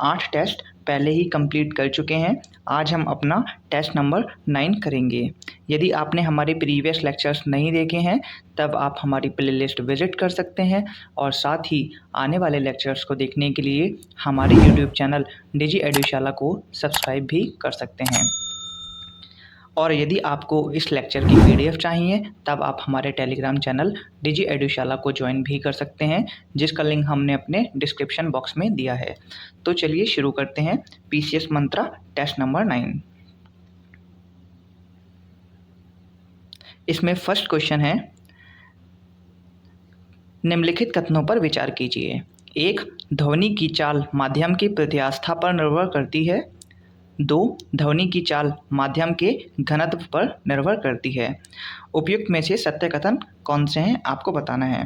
8 test पहले ही complete कर चुके हैं। आज हम अपना टेस्ट नंबर 9 करेंगे। यदि आपने हमारे प्रीवियस लेक्चर्स नहीं देखे हैं तब आप हमारी प्लेलिस्ट विज़िट कर सकते हैं और साथ ही आने वाले लेक्चर्स को देखने के लिए हमारे यूट्यूब चैनल डिजी एडुशाला को सब्सक्राइब भी कर सकते हैं। और यदि आपको इस लेक्चर की PDF चाहिए तब आप हमारे टेलीग्राम चैनल डिजी एडुशाला को ज्वाइन भी कर सकते हैं, जिसका लिंक हमने अपने डिस्क्रिप्शन बॉक्स में दिया है। तो चलिए शुरू करते हैं PCS मंत्रा टेस्ट नंबर 9। इसमें फर्स्ट क्वेश्चन है, निम्नलिखित कथनों पर विचार कीजिए। 1. ध्वनि की चाल माध्यम की प्रत्यास्था पर निर्भर करती है। 2. ध्वनि की चाल माध्यम के घनत्व पर निर्भर करती है। उपयुक्त में से सत्य कथन कौन से हैं आपको बताना है।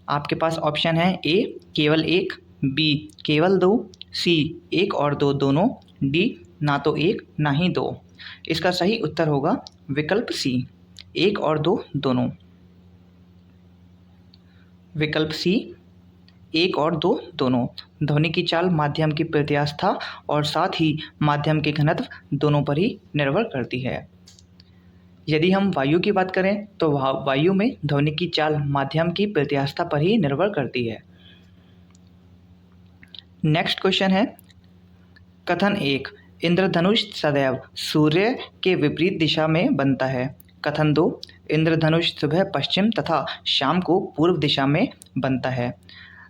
आपके पास ऑप्शन है A केवल 1, B केवल 2, C 1 और 2 दोनों, D ना तो 1 ना ही 2। इसका सही उत्तर होगा विकल्प C 1 और 2 दोनों। विकल्प C 1 और 2 दोनों। ध्वनि की चाल माध्यम की प्रत्यास्था और साथ ही माध्यम के घनत्व दोनों पर ही निर्भर करती है। यदि हम वायु की बात करें तो वायु में ध्वनि की चाल माध्यम की प्रत्यास्था पर ही निर्भर करती है। नेक्स्ट क्वेश्चन है, कथन 1 इंद्रधनुष सदैव सूर्य के विपरीत दिशा में बनता है। कथन 2 इंद्रधनुष सुबह पश्चिम तथा शाम को पूर्व दिशा में बनता है।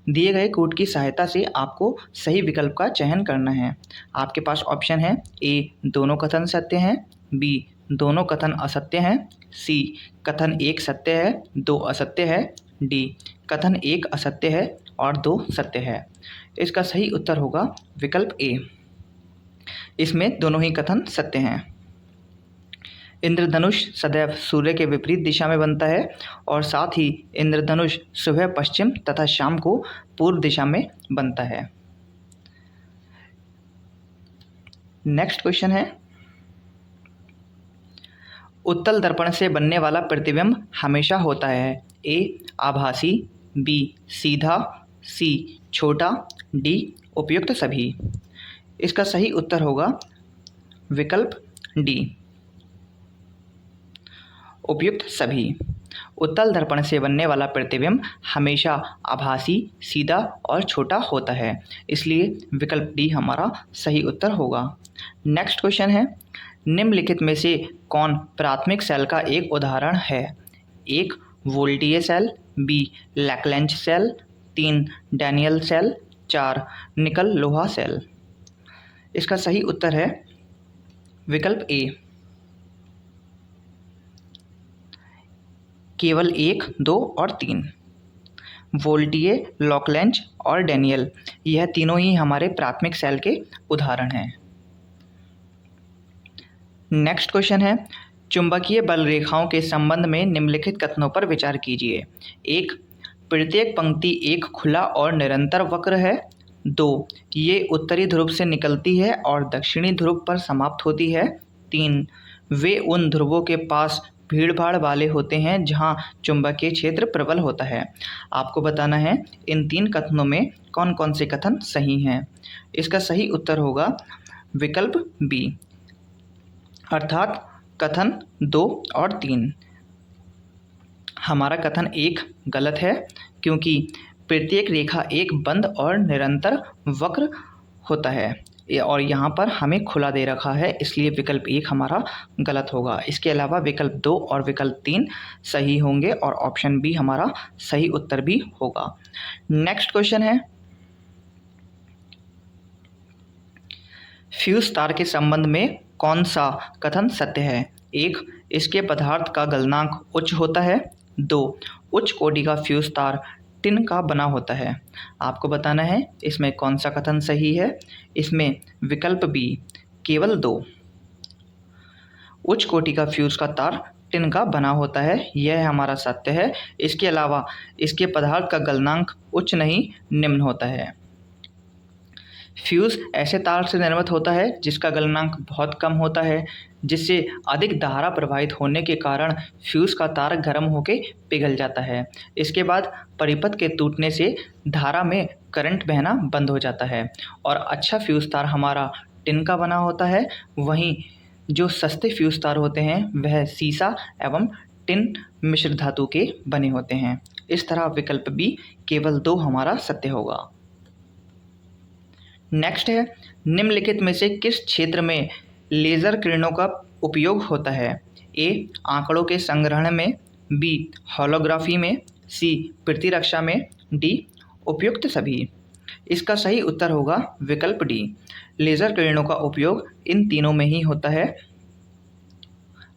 दिए गए कोड की सहायता से आपको सही विकल्प का चयन करना है। आपके पास ऑप्शन है A दोनों कथन सत्य हैं, B दोनों कथन असत्य हैं, C कथन 1 सत्य है 2 असत्य है, D कथन 1 असत्य है और 2 सत्य है। इसका सही उत्तर होगा विकल्प A। इसमें दोनों ही कथन सत्य हैं। इंद्रधनुष सदैव सूर्य के विपरीत दिशा में बनता है और साथ ही इंद्रधनुष सुबह पश्चिम तथा शाम को पूर्व दिशा में बनता है। नेक्स्ट क्वेश्चन है, उत्तल दर्पण से बनने वाला प्रतिबिंब हमेशा होता है। A आभासी, B सीधा, C छोटा, D उपयुक्त सभी। इसका सही उत्तर होगा विकल्प D उपयुक्त सभी। उत्तल दर्पण से बनने वाला प्रतिबिंब हमेशा आभासी, सीधा और छोटा होता है, इसलिए विकल्प D हमारा सही उत्तर होगा। नेक्स्ट क्वेश्चन है, निम्नलिखित में से कौन प्राथमिक सेल का एक उदाहरण है। 1 वोल्टीय cell, B Leclanche cell, 3 Daniell cell, 4 nickel लोहा सेल। इसका सही उत्तर है विकल्प A केवल 1, 2 और 3। वोल्टीय, लैक्लेंच और डैनियल यह तीनों ही हमारे प्राथमिक सेल के उदाहरण हैं। नेक्स्ट क्वेश्चन है, चुंबकीय बल रेखाओं के संबंध में निम्नलिखित कथनों पर विचार कीजिए। 1 प्रत्येक पंक्ति एक खुला और निरंतर वक्र है। 2 ये उत्तरी ध्रुव से निकलती है और दक्षिणी ध्रुव पर समाप्त होती है। 3 वे उन ध्रुवों के पास भीड़ भाड़ वाले होते हैं जहां चुंबकीय क्षेत्र प्रबल होता है। आपको बताना है इन 3 कथनों में कौन कौन से कथन सही हैं। इसका सही उत्तर होगा विकल्प B अर्थात कथन 2 और 3। हमारा कथन 1 गलत है क्योंकि प्रत्येक रेखा एक बंद और निरंतर वक्र होता है और यहाँ पर हमें खुला दे रखा है, इसलिए विकल्प 1 हमारा गलत होगा। इसके अलावा विकल्प 2 और विकल्प 3 सही होंगे और ऑप्शन B हमारा सही उत्तर भी होगा। नेक्स्ट क्वेश्चन है, फ्यूज तार के संबंध में कौन सा कथन सत्य है। 1 इसके पदार्थ का गलनांक उच्च होता है। 2 उच्च कोटि का फ्यूज तार टिन का बना होता है। आपको बताना है इसमें कौन सा कथन सही है। इसमें विकल्प B केवल 2 उच्च कोटि का फ्यूज का तार टिन का बना होता है, यह हमारा सत्य है। इसके अलावा इसके पदार्थ का गलनांक उच्च नहीं निम्न होता है। फ्यूज ऐसे तार से निर्मित होता है जिसका गलनांक बहुत कम होता है, जिससे अधिक धारा प्रवाहित होने के कारण फ्यूज़ का तार गर्म होकर पिघल जाता है। इसके बाद परिपथ के टूटने से धारा में करंट बहना बंद हो जाता है और अच्छा फ्यूज़ तार हमारा टिन का बना होता है। वहीं जो सस्ते फ्यूज़ तार होते हैं वह सीसा एवं टिन मिश्र धातु के बने होते हैं। इस तरह विकल्प बी केवल 2 हमारा सत्य होगा। नेक्स्ट है, निम्नलिखित में से किस क्षेत्र में लेज़र किरणों का उपयोग होता है? ए, आंकड़ों के संग्रहण में, बी, होलोग्राफी में, सी, प्रतिरक्षा में, डी, उपयुक्त सभी। इसका सही उत्तर होगा विकल्प डी। लेज़र किरणों का उपयोग इन तीनों में ही होता है।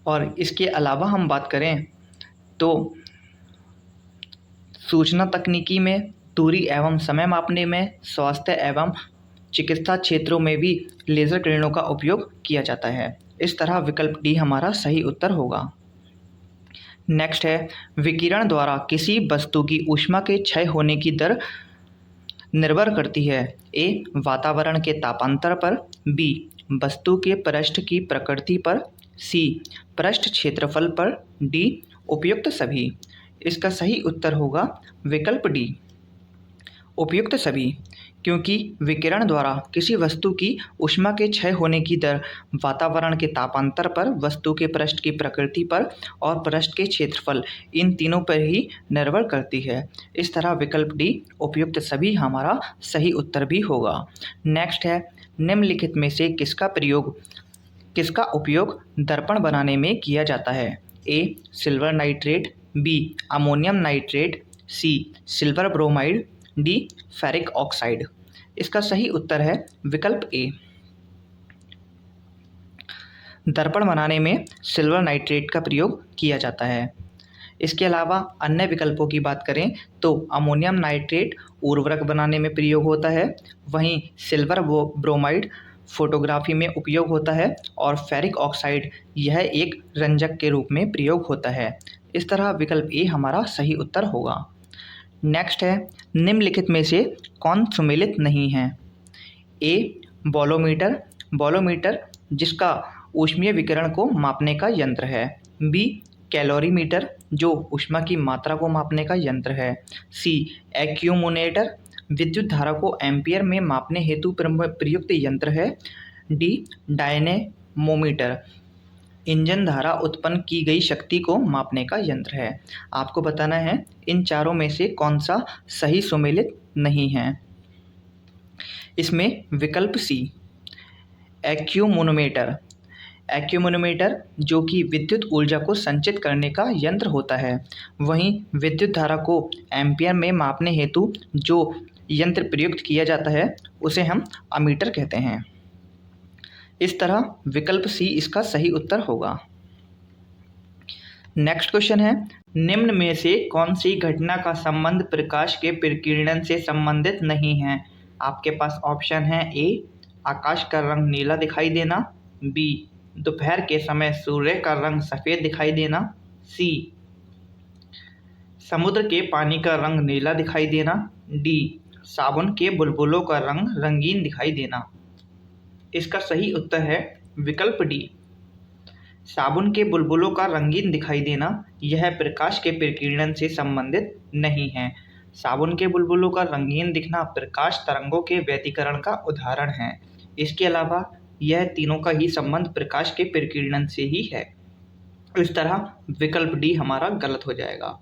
और इसके अलावा हम बात करें तो सूचना तकनीकी में, दूरी एवं समय मापने में, स्वास्थ्य एवं चिकित्सा क्षेत्रों में भी लेज़र किरणों का उपयोग किया जाता है। इस तरह विकल्प डी हमारा सही उत्तर होगा। नेक्स्ट है, विकिरण द्वारा किसी वस्तु की ऊष्मा के क्षय होने की दर निर्भर करती है। ए, वातावरण के तापांतर पर, बी, वस्तु के पृष्ठ की प्रकृति पर, सी, पृष्ठ क्षेत्रफल पर, डी, उपयुक्त सभी। इसका सही उत्तर होगा विकल्प डी, उपयुक्त सभी, क्योंकि विकिरण द्वारा किसी वस्तु की ऊष्मा के क्षय होने की दर वातावरण के तापांतर पर, वस्तु के पृष्ठ की प्रकृति पर और पृष्ठ के क्षेत्रफल, इन तीनों पर ही निर्भर करती है। इस तरह विकल्प डी, उपयुक्त सभी हमारा सही उत्तर भी होगा। नेक्स्ट है, निम्नलिखित में से किसका उपयोग दर्पण बनाने में किया जाता है? A, silver nitrate, B, ammonium nitrate, C, silver bromide, D, ferric oxide. इसका सही उत्तर है विकल्प ए। दर्पण बनाने में सिल्वर नाइट्रेट का प्रयोग किया जाता है। इसके अलावा अन्य विकल्पों की बात करें तो अमोनियम नाइट्रेट उर्वरक बनाने में प्रयोग होता है, वहीं सिल्वर ब्रोमाइड फोटोग्राफी में उपयोग होता है और फेरिक ऑक्साइड यह एक रंजक के रूप में प्रयोग होता है। इस तरह विकल्प ए हमारा सही उत्तर होगा। नेक्स्ट है, निम्नलिखित में से कौन सुमेलित नहीं है? ए, बॉलोमीटर जिसका ऊष्मीय विकिरण को मापने का यंत्र है, बी, कैलोरीमीटर जो ऊष्मा की मात्रा को मापने का यंत्र है, सी, एक्यूमुलेटर विद्युत धारा को एम्पियर में मापने हेतु प्रयुक्त यंत्र है, डी, डायनेमोमीटर इंजन धारा उत्पन्न की गई शक्ति को मापने का यंत्र है। आपको बताना है इन चारों में से कौन सा सही सुमेलित नहीं है। इसमें विकल्प सी, एक्यूमुलेटर जो कि विद्युत ऊर्जा को संचित करने का यंत्र होता है, वहीं विद्युत धारा को एम्पियर में मापने हेतु जो यंत्र प्रयुक्त किया जाता है उसे हम अमीटर कहते हैं। इस तरह विकल्प सी इसका सही उत्तर होगा। नेक्स्ट क्वेश्चन है, निम्न में से कौन सी घटना का संबंध प्रकाश के प्रकीर्णन से संबंधित नहीं है? आपके पास ऑप्शन है, ए, आकाश का रंग नीला दिखाई देना, बी, दोपहर के समय सूर्य का रंग सफ़ेद दिखाई देना, सी, समुद्र के पानी का रंग नीला दिखाई देना, डी, साबुन के बुलबुलों का रंग रंगीन दिखाई देना। इसका सही उत्तर है विकल्प डी, साबुन के बुलबुलों का रंगीन दिखाई देना यह प्रकाश के प्रकीर्णन से संबंधित नहीं है। साबुन के बुलबुलों का रंगीन दिखना प्रकाश तरंगों के व्यतिकरण का उदाहरण है। इसके अलावा यह तीनों का ही संबंध प्रकाश के प्रकीर्णन से ही है। इस तरह विकल्प डी हमारा गलत हो जाएगा।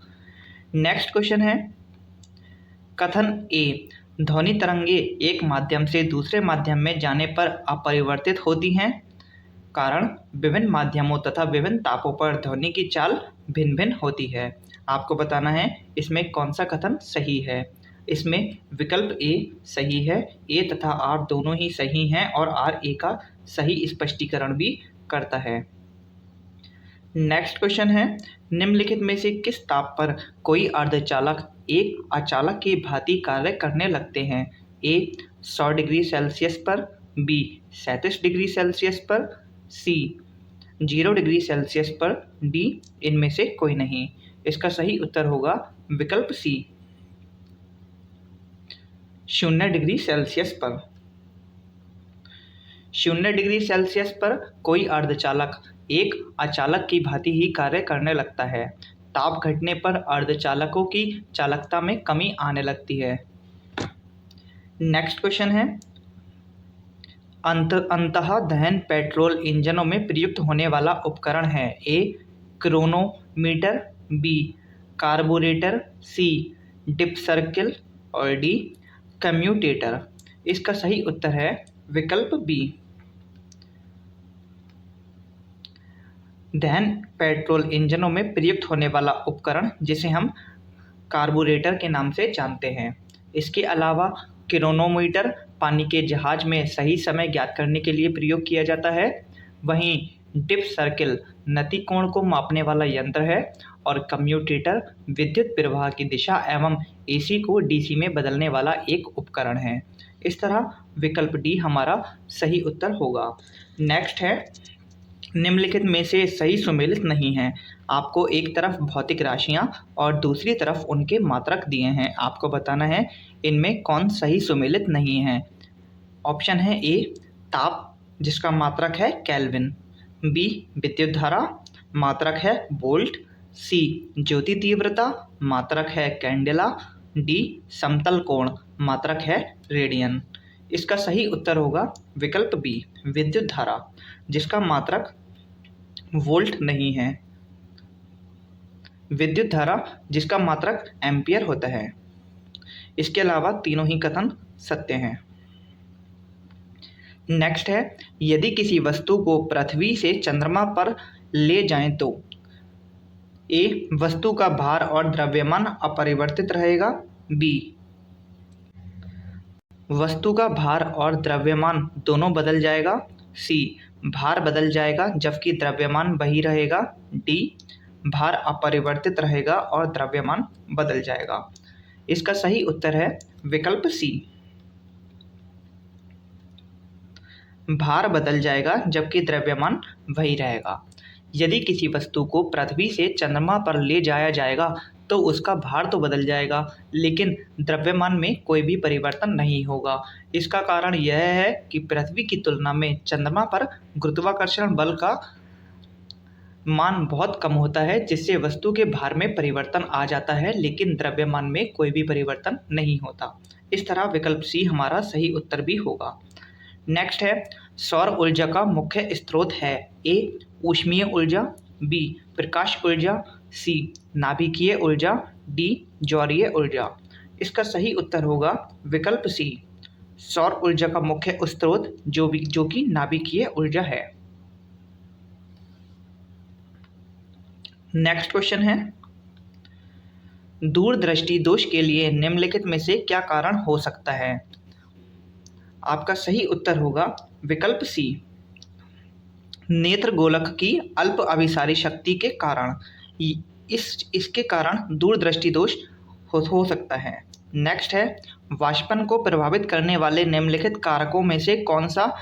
नेक्स्ट क्वेश्चन है, कथन ए, ध्वनि तरंगे एक माध्यम से दूसरे माध्यम में जाने पर अपरिवर्तित होती हैं। कारण विभिन्न माध्यमों तथा विभिन्न तापों पर ध्वनि की चाल भिन्न भिन्न होती है। आपको बताना है इसमें कौन सा कथन सही है। इसमें विकल्प ए सही है, ए तथा आर दोनों ही सही हैं और आर ए का सही स्पष्टीकरण भी करता है। नेक्स्ट क्वेश्चन है, निम्नलिखित में से किस ताप पर कोई अर्धचालक एक अचालक की भांति कार्य करने लगते हैं? ए, 100 डिग्री सेल्सियस पर, बी, 37 डिग्री सेल्सियस पर, सी, 0 डिग्री सेल्सियस पर, डी, इनमें से कोई नहीं। इसका सही उत्तर होगा विकल्प सी, 0 डिग्री सेल्सियस पर। 0 डिग्री सेल्सियस पर कोई अर्धचालक एक अचालक की भांति ही कार्य करने लगता है। ताप घटने पर अर्धचालकों की चालकता में कमी आने लगती है। नेक्स्ट क्वेश्चन है, अंतः दहन पेट्रोल इंजनों में प्रयुक्त होने वाला उपकरण है। ए क्रोनोमीटर, बी कार्बोरेटर, सी डिप सर्किल और डी कम्यूटेटर। इसका सही उत्तर है विकल्प बी। दहन पेट्रोल इंजनों में प्रयुक्त होने वाला उपकरण जिसे हम कार्बोरेटर के नाम से जानते हैं। इसके अलावा क्रोनोमीटर पानी के जहाज में सही समय ज्ञात करने के लिए प्रयोग किया जाता है। वहीं डिप सर्किल नति कोण को मापने वाला यंत्र है और कम्यूटेटर विद्युत प्रवाह की दिशा एवं एसी को डीसी में बदलने वाला एक उपकरण है। इस तरह विकल्प डी हमारा सही उत्तर होगा। नेक्स्ट है, निम्नलिखित में से सही सुमेलित नहीं है। आपको एक तरफ भौतिक राशियां और दूसरी तरफ उनके मात्रक दिए हैं। आपको बताना है इनमें कौन सही सुमेलित नहीं है। ऑप्शन है ए ताप जिसका मात्रक है केल्विन, बी विद्युत धारा मात्रक है वोल्ट, सी ज्योति तीव्रता मात्रक है कैंडेला, डी समतल कोण मात्रक है रेडियन। इसका सही उत्तर होगा विकल्प बी विद्युत धारा जिसका मात्रक वोल्ट नहीं है, विद्युत धारा जिसका मात्रक एम्पियर होता है। इसके अलावा तीनों ही कथन सत्य हैं। नेक्स्ट है, यदि किसी वस्तु को पृथ्वी से चंद्रमा पर ले जाएं तो ए वस्तु का भार और द्रव्यमान अपरिवर्तित रहेगा, बी वस्तु का भार और द्रव्यमान दोनों बदल जाएगा, सी भार बदल जाएगा जबकि द्रव्यमान वही रहेगा, डी भार अपरिवर्तित रहेगा और द्रव्यमान बदल जाएगा। इसका सही उत्तर है विकल्प सी भार बदल जाएगा जबकि द्रव्यमान वही रहेगा। यदि किसी वस्तु को पृथ्वी से चंद्रमा पर ले जाया जाएगा तो उसका भार तो बदल जाएगा लेकिन द्रव्यमान में कोई भी परिवर्तन नहीं होगा। इसका कारण यह है कि पृथ्वी की तुलना में चंद्रमा पर गुरुत्वाकर्षण बल का मान बहुत कम होता है जिससे वस्तु के भार में परिवर्तन आ जाता है लेकिन द्रव्यमान में कोई भी परिवर्तन नहीं होता। इस तरह विकल्प सी हमारा सही उत्तर भी होगा। नेक्स्ट है, सौर ऊर्जा का मुख्य स्रोत है। ए ऊष्मीय ऊर्जा, बी प्रकाश ऊर्जा, सी नाभिकीय ऊर्जा, डी ज्वारीय ऊर्जा। इसका सही उत्तर होगा विकल्प सी सौर ऊर्जा का मुख्य स्रोत जो कि नाभिकीय ऊर्जा है। नेक्स्ट क्वेश्चन है, दूरदृष्टि दोष के लिए निम्नलिखित में से क्या कारण हो सकता है। आपका सही उत्तर होगा विकल्प सी नेत्र गोलक की अल्प अभिसारी शक्ति के कारण। इसके कारण दूरदृष्टि दोष हो सकता है। नेक्स्ट है, वाष्पन को प्रभावित करने वाले निम्नलिखित कारकों में से कौन सा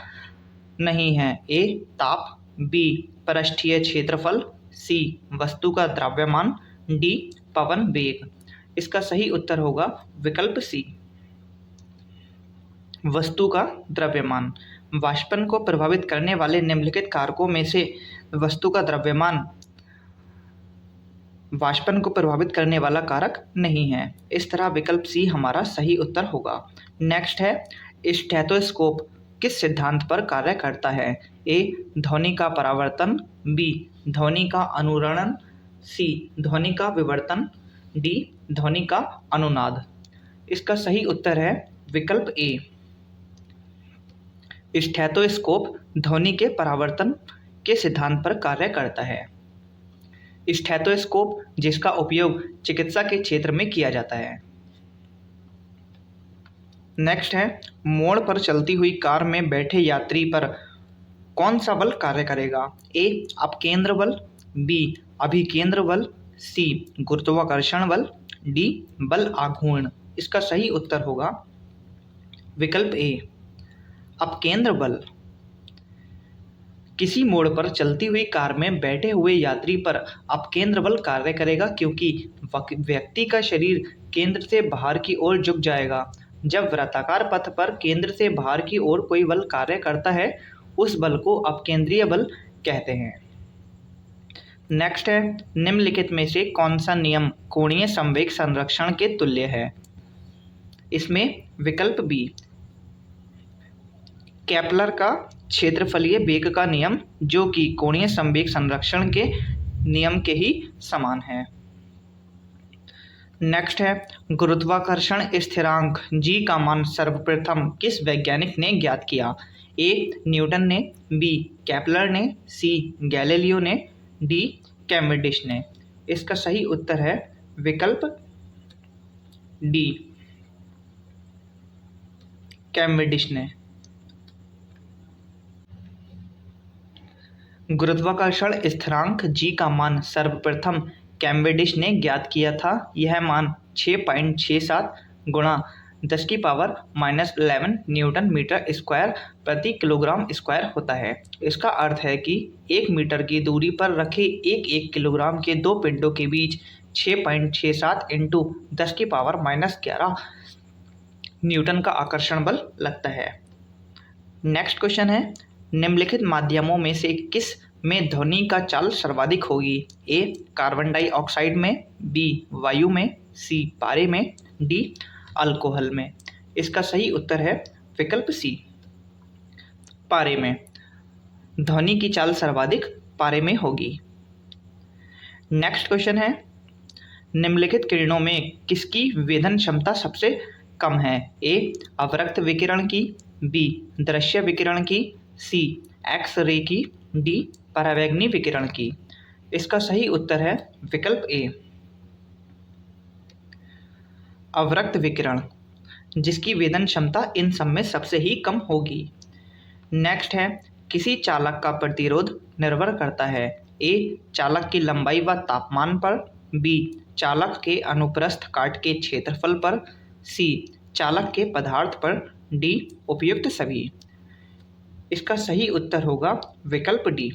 नहीं है। ए ताप, बी पृष्ठीय क्षेत्रफल, सी वस्तु का द्रव्यमान, डी पवन वेग। इसका सही उत्तर होगा विकल्प सी वस्तु का द्रव्यमान। वाष्पन को प्रभावित करने वाले निम्नलिखित कारकों में से वस्तु का द्रव्यमान वाष्पन को प्रभावित करने वाला कारक नहीं है। इस तरह विकल्प सी हमारा सही उत्तर होगा। नेक्स्ट है, स्टेथोस्कोप किस सिद्धांत पर कार्य करता है। ए ध्वनि का परावर्तन, बी ध्वनि का अनुरणन, सी ध्वनि का विवर्तन, डी ध्वनि का अनुनाद। इसका सही उत्तर है विकल्प ए स्टेथोस्कोप ध्वनि के परावर्तन के सिद्धांत पर कार्य करता है। स्टेथोस्कोप जिसका उपयोग चिकित्सा के क्षेत्र में किया जाता है। नेक्स्ट है, मोड़ पर चलती हुई कार में बैठे यात्री पर कौन सा बल कार्य करेगा। ए अपकेंद्र बल, बी अभिकेंद्र बल, सी गुरुत्वाकर्षण बल, डी बल आघूर्ण। इसका सही उत्तर होगा विकल्प ए अपकेंद्र बल। किसी मोड़ पर चलती हुई कार में बैठे हुए यात्री पर अपकेंद्र बल कार्य करेगा क्योंकि व्यक्ति का शरीर केंद्र से बाहर की ओर झुक जाएगा। जब वृत्ताकार पथ पर केंद्र से बाहर की ओर कोई बल कार्य करता है उस बल को अपकेंद्रीय बल कहते हैं। नेक्स्ट है, निम्नलिखित में से कौन सा नियम कोणीय संवेग संरक्षण के तुल्य है? इसमें विकल्प बी, केपलर का क्षेत्रफलीय वेग का नियम, जो कि कोणीय संवेग संरक्षण के नियम के ही समान है। नेक्स्ट है, गुरुत्वाकर्षण स्थिरांक g का मान सर्वप्रथम किस वैज्ञानिक ने ज्ञात किया? ए न्यूटन ने, बी केपलर ने, सी गैलीलियो ने, डी कैवेंडिश ने। इसका सही उत्तर है विकल्प डी, कैवेंडिश ने। गुरुत्वाकर्षण स्थिरांक g का मान सर्वप्रथम कैवेंडिश ने ज्ञात किया था। यह मान 6.67 गुणा 10⁻11 न्यूटन मीटर स्क्वायर प्रति किलोग्राम स्क्वायर होता है। इसका अर्थ है कि 1 मीटर की दूरी पर रखे एक किलोग्राम के दो पिंडों के बीच 6.67 इंटू 10⁻11 न्यूटन का आकर्षण बल लगता है। नेक्स्ट क्वेश्चन है, निम्नलिखित माध्यमों में से किस में ध्वनि का चाल सर्वाधिक होगी? ए कार्बन डाइऑक्साइड में, बी वायु में, सी पारे में, डी अल्कोहल में। इसका सही उत्तर है विकल्प सी, पारे में। ध्वनि की चाल सर्वाधिक पारे में होगी। नेक्स्ट क्वेश्चन है, निम्नलिखित किरणों में किसकी वेधन क्षमता सबसे कम है? ए अवरक्त विकिरण की, बी दृश्य विकिरण की, सी एक्स रे की, डी परावैंगनी विकिरण की। इसका सही उत्तर है विकल्प ए, अवरक्त विकिरण, जिसकी वेधन क्षमता इन सब में सबसे ही कम होगी। नेक्स्ट है, किसी चालक का प्रतिरोध निर्भर करता है? ए चालक की लंबाई व तापमान पर, बी चालक के अनुप्रस्थ काट के क्षेत्रफल पर, सी चालक के पदार्थ पर, डी उपयुक्त सभी। इसका सही उत्तर होगा विकल्प डी,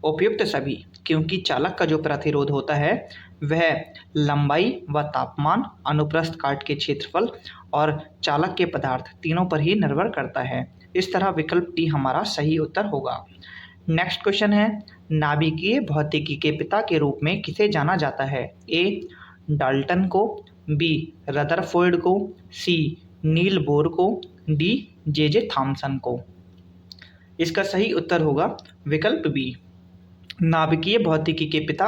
उपयुक्त सभी, क्योंकि चालक का जो प्रतिरोध होता है वह लंबाई व तापमान, अनुप्रस्थ काट के क्षेत्रफल और चालक के पदार्थ तीनों पर ही निर्भर करता है। इस तरह विकल्प डी हमारा सही उत्तर होगा। नेक्स्ट क्वेश्चन है, नाभिकीय भौतिकी के पिता के रूप में किसे जाना जाता है? ए डाल्टन को, बी रदरफोर्ड को, सी नील बोर को, डी जे थॉमसन को। इसका सही उत्तर होगा विकल्प बी, नाभिकीय भौतिकी के पिता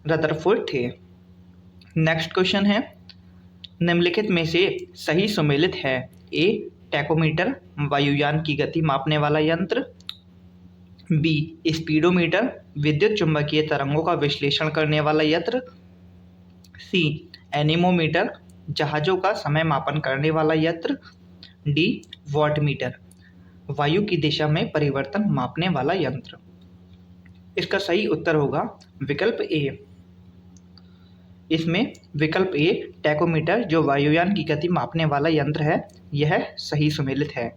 रदरफोर्ड थे। नेक्स्ट क्वेश्चन है, निम्नलिखित में से सही सुमेलित है? ए टैकोमीटर, वायुयान की गति मापने वाला यंत्र, बी स्पीडोमीटर, विद्युत चुंबकीय तरंगों का विश्लेषण करने वाला यंत्र, सी एनीमोमीटर, जहाज़ों का समय मापन करने वाला यंत्र, डी वॉटमीटर, वायु की दिशा में परिवर्तन मापने वाला यंत्र। इसका सही उत्तर होगा विकल्प ए। इसमें विकल्प ए टैकोमीटर, जो वायुयान की गति मापने वाला यंत्र है, यह सही सुमेलित है।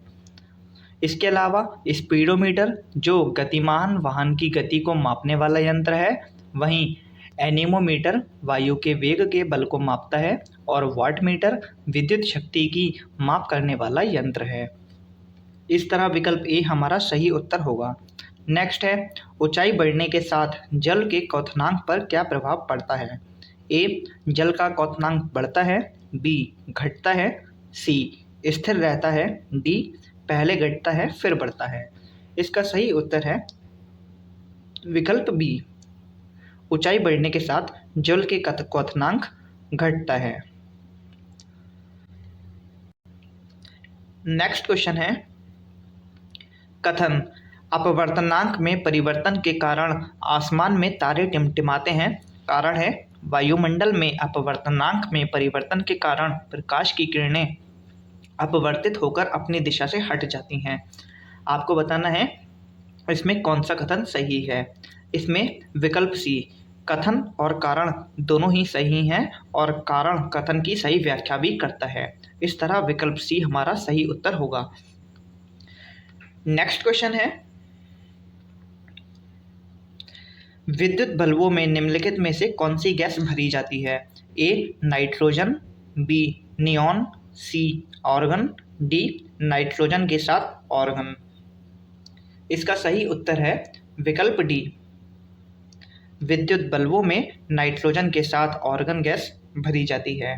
इसके अलावा स्पीडोमीटर, जो गतिमान वाहन की गति को मापने वाला यंत्र है, वहीं एनीमोमीटर वायु के वेग के बल को मापता है और वाटमीटर विद्युत शक्ति की माप करने वाला यंत्र है। इस तरह विकल्प ए हमारा सही उत्तर होगा। नेक्स्ट है, ऊंचाई बढ़ने के साथ जल के क्वथनांक पर क्या प्रभाव पड़ता है? ए जल का क्वथनांक बढ़ता है, बी घटता है, सी स्थिर रहता है, डी पहले घटता है फिर बढ़ता है। इसका सही उत्तर है विकल्प बी, ऊंचाई बढ़ने के साथ जल के क्वथनांक घटता है। नेक्स्ट क्वेश्चन है, कथन अपवर्तनांक में परिवर्तन के कारण आसमान में तारे टिमटिमाते हैं। कारण है, वायुमंडल में अपवर्तनांक में परिवर्तन के कारण प्रकाश की किरणें अपवर्तित होकर अपनी दिशा से हट जाती हैं। आपको बताना है इसमें कौन सा कथन सही है। इसमें विकल्प सी, कथन और कारण दोनों ही सही हैं और कारण कथन की सही व्याख्या भी करता है। इस तरह विकल्प सी हमारा सही उत्तर होगा। नेक्स्ट क्वेश्चन है, विद्युत बल्बों में निम्नलिखित में से कौन सी गैस भरी जाती है? A nitrogen, B neon, C organ, D nitrogen के साथ ऑर्गन। इसका सही उत्तर है विकल्प डी, विद्युत बल्बों में नाइट्रोजन के साथ ऑर्गन गैस भरी जाती है।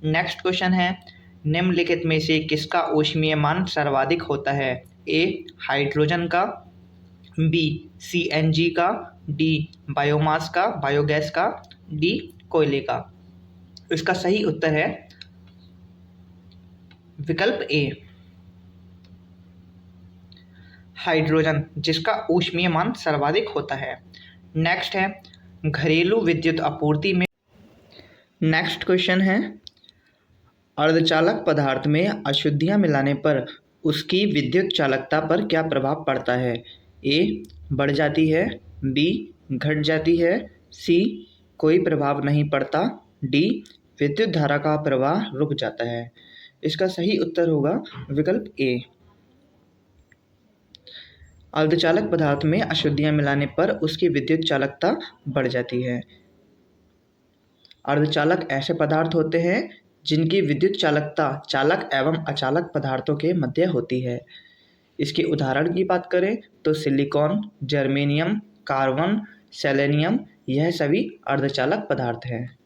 नेक्स्ट क्वेश्चन है, निम्नलिखित में से किसका ऊष्मीयमान सर्वाधिक होता है? ए हाइड्रोजन का, बी सीएनजी का, डी बायोमास का, बायोगैस का, डी कोयले का। इसका सही उत्तर है विकल्प ए हाइड्रोजन, जिसका ऊष्मीयमान सर्वाधिक होता है। नेक्स्ट है, घरेलू विद्युत आपूर्ति में नेक्स्ट क्वेश्चन है, अर्धचालक पदार्थ में अशुद्धियां मिलाने पर उसकी विद्युत चालकता पर क्या प्रभाव पड़ता है? ए बढ़ जाती है, बी घट जाती है, सी कोई प्रभाव नहीं पड़ता, डी विद्युत धारा का प्रवाह रुक जाता है। इसका सही उत्तर होगा विकल्प ए अर्धचालक पदार्थ में अशुद्धियां मिलाने पर उसकी विद्युत चालकता बढ़ जाती है। अर्धचालक ऐसे पदार्थ होते हैं जिनकी विद्युत चालकता चालक एवं अचालक पदार्थों के मध्य होती है। इसके उदाहरण की बात करें तो सिलिकॉन, जर्मेनियम, कार्बन, सेलेनियम, यह सभी अर्धचालक पदार्थ हैं।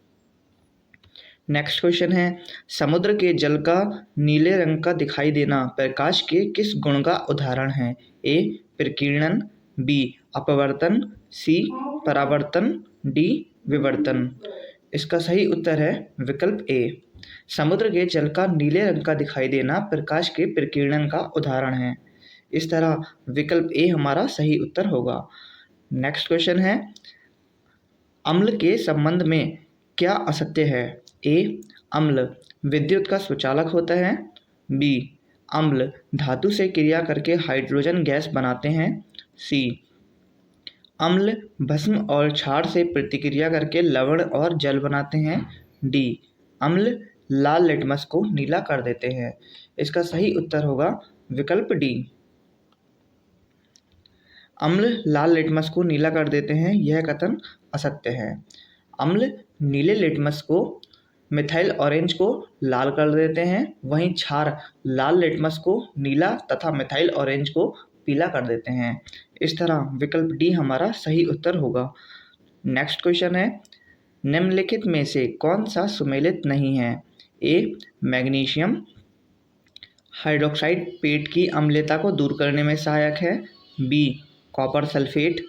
नेक्स्ट क्वेश्चन है, समुद्र के जल का नीले रंग का दिखाई देना प्रकाश के किस गुण का उदाहरण है? ए प्रकीर्णन, बी अपवर्तन, सी परावर्तन, डी विवर्तन। इसका सही उत्तर है विकल्प ए समुद्र के जल का नीले रंग का दिखाई देना प्रकाश के प्रकीर्णन का उदाहरण है। इस तरह विकल्प ए हमारा सही उत्तर होगा। नेक्स्ट क्वेश्चन है, अम्ल के संबंध में क्या असत्य है? ए अम्ल विद्युत का स्वचालक होता है, बी अम्ल धातु से क्रिया करके हाइड्रोजन गैस बनाते हैं, सी अम्ल भस्म और क्षार से प्रतिक्रिया करके लवण और जल बनाते हैं, डी अम्ल लाल लिटमस को नीला कर देते हैं। इसका सही उत्तर होगा विकल्प डी अम्ल लाल लिटमस को नीला कर देते हैं, यह कथन असत्य है। अम्ल नीले लिटमस को मिथाइल ऑरेंज को लाल कर देते हैं, वहीं क्षार लाल लिटमस को नीला तथा मिथाइल ऑरेंज को पीला कर देते हैं। इस तरह विकल्प डी हमारा सही उत्तर होगा। नेक्स्ट क्वेश्चन है, निम्नलिखित में से कौन सा सुमेलित नहीं है? ए मैग्नीशियम हाइड्रोक्साइड पेट की अम्लता को दूर करने में सहायक है, बी कॉपर सल्फेट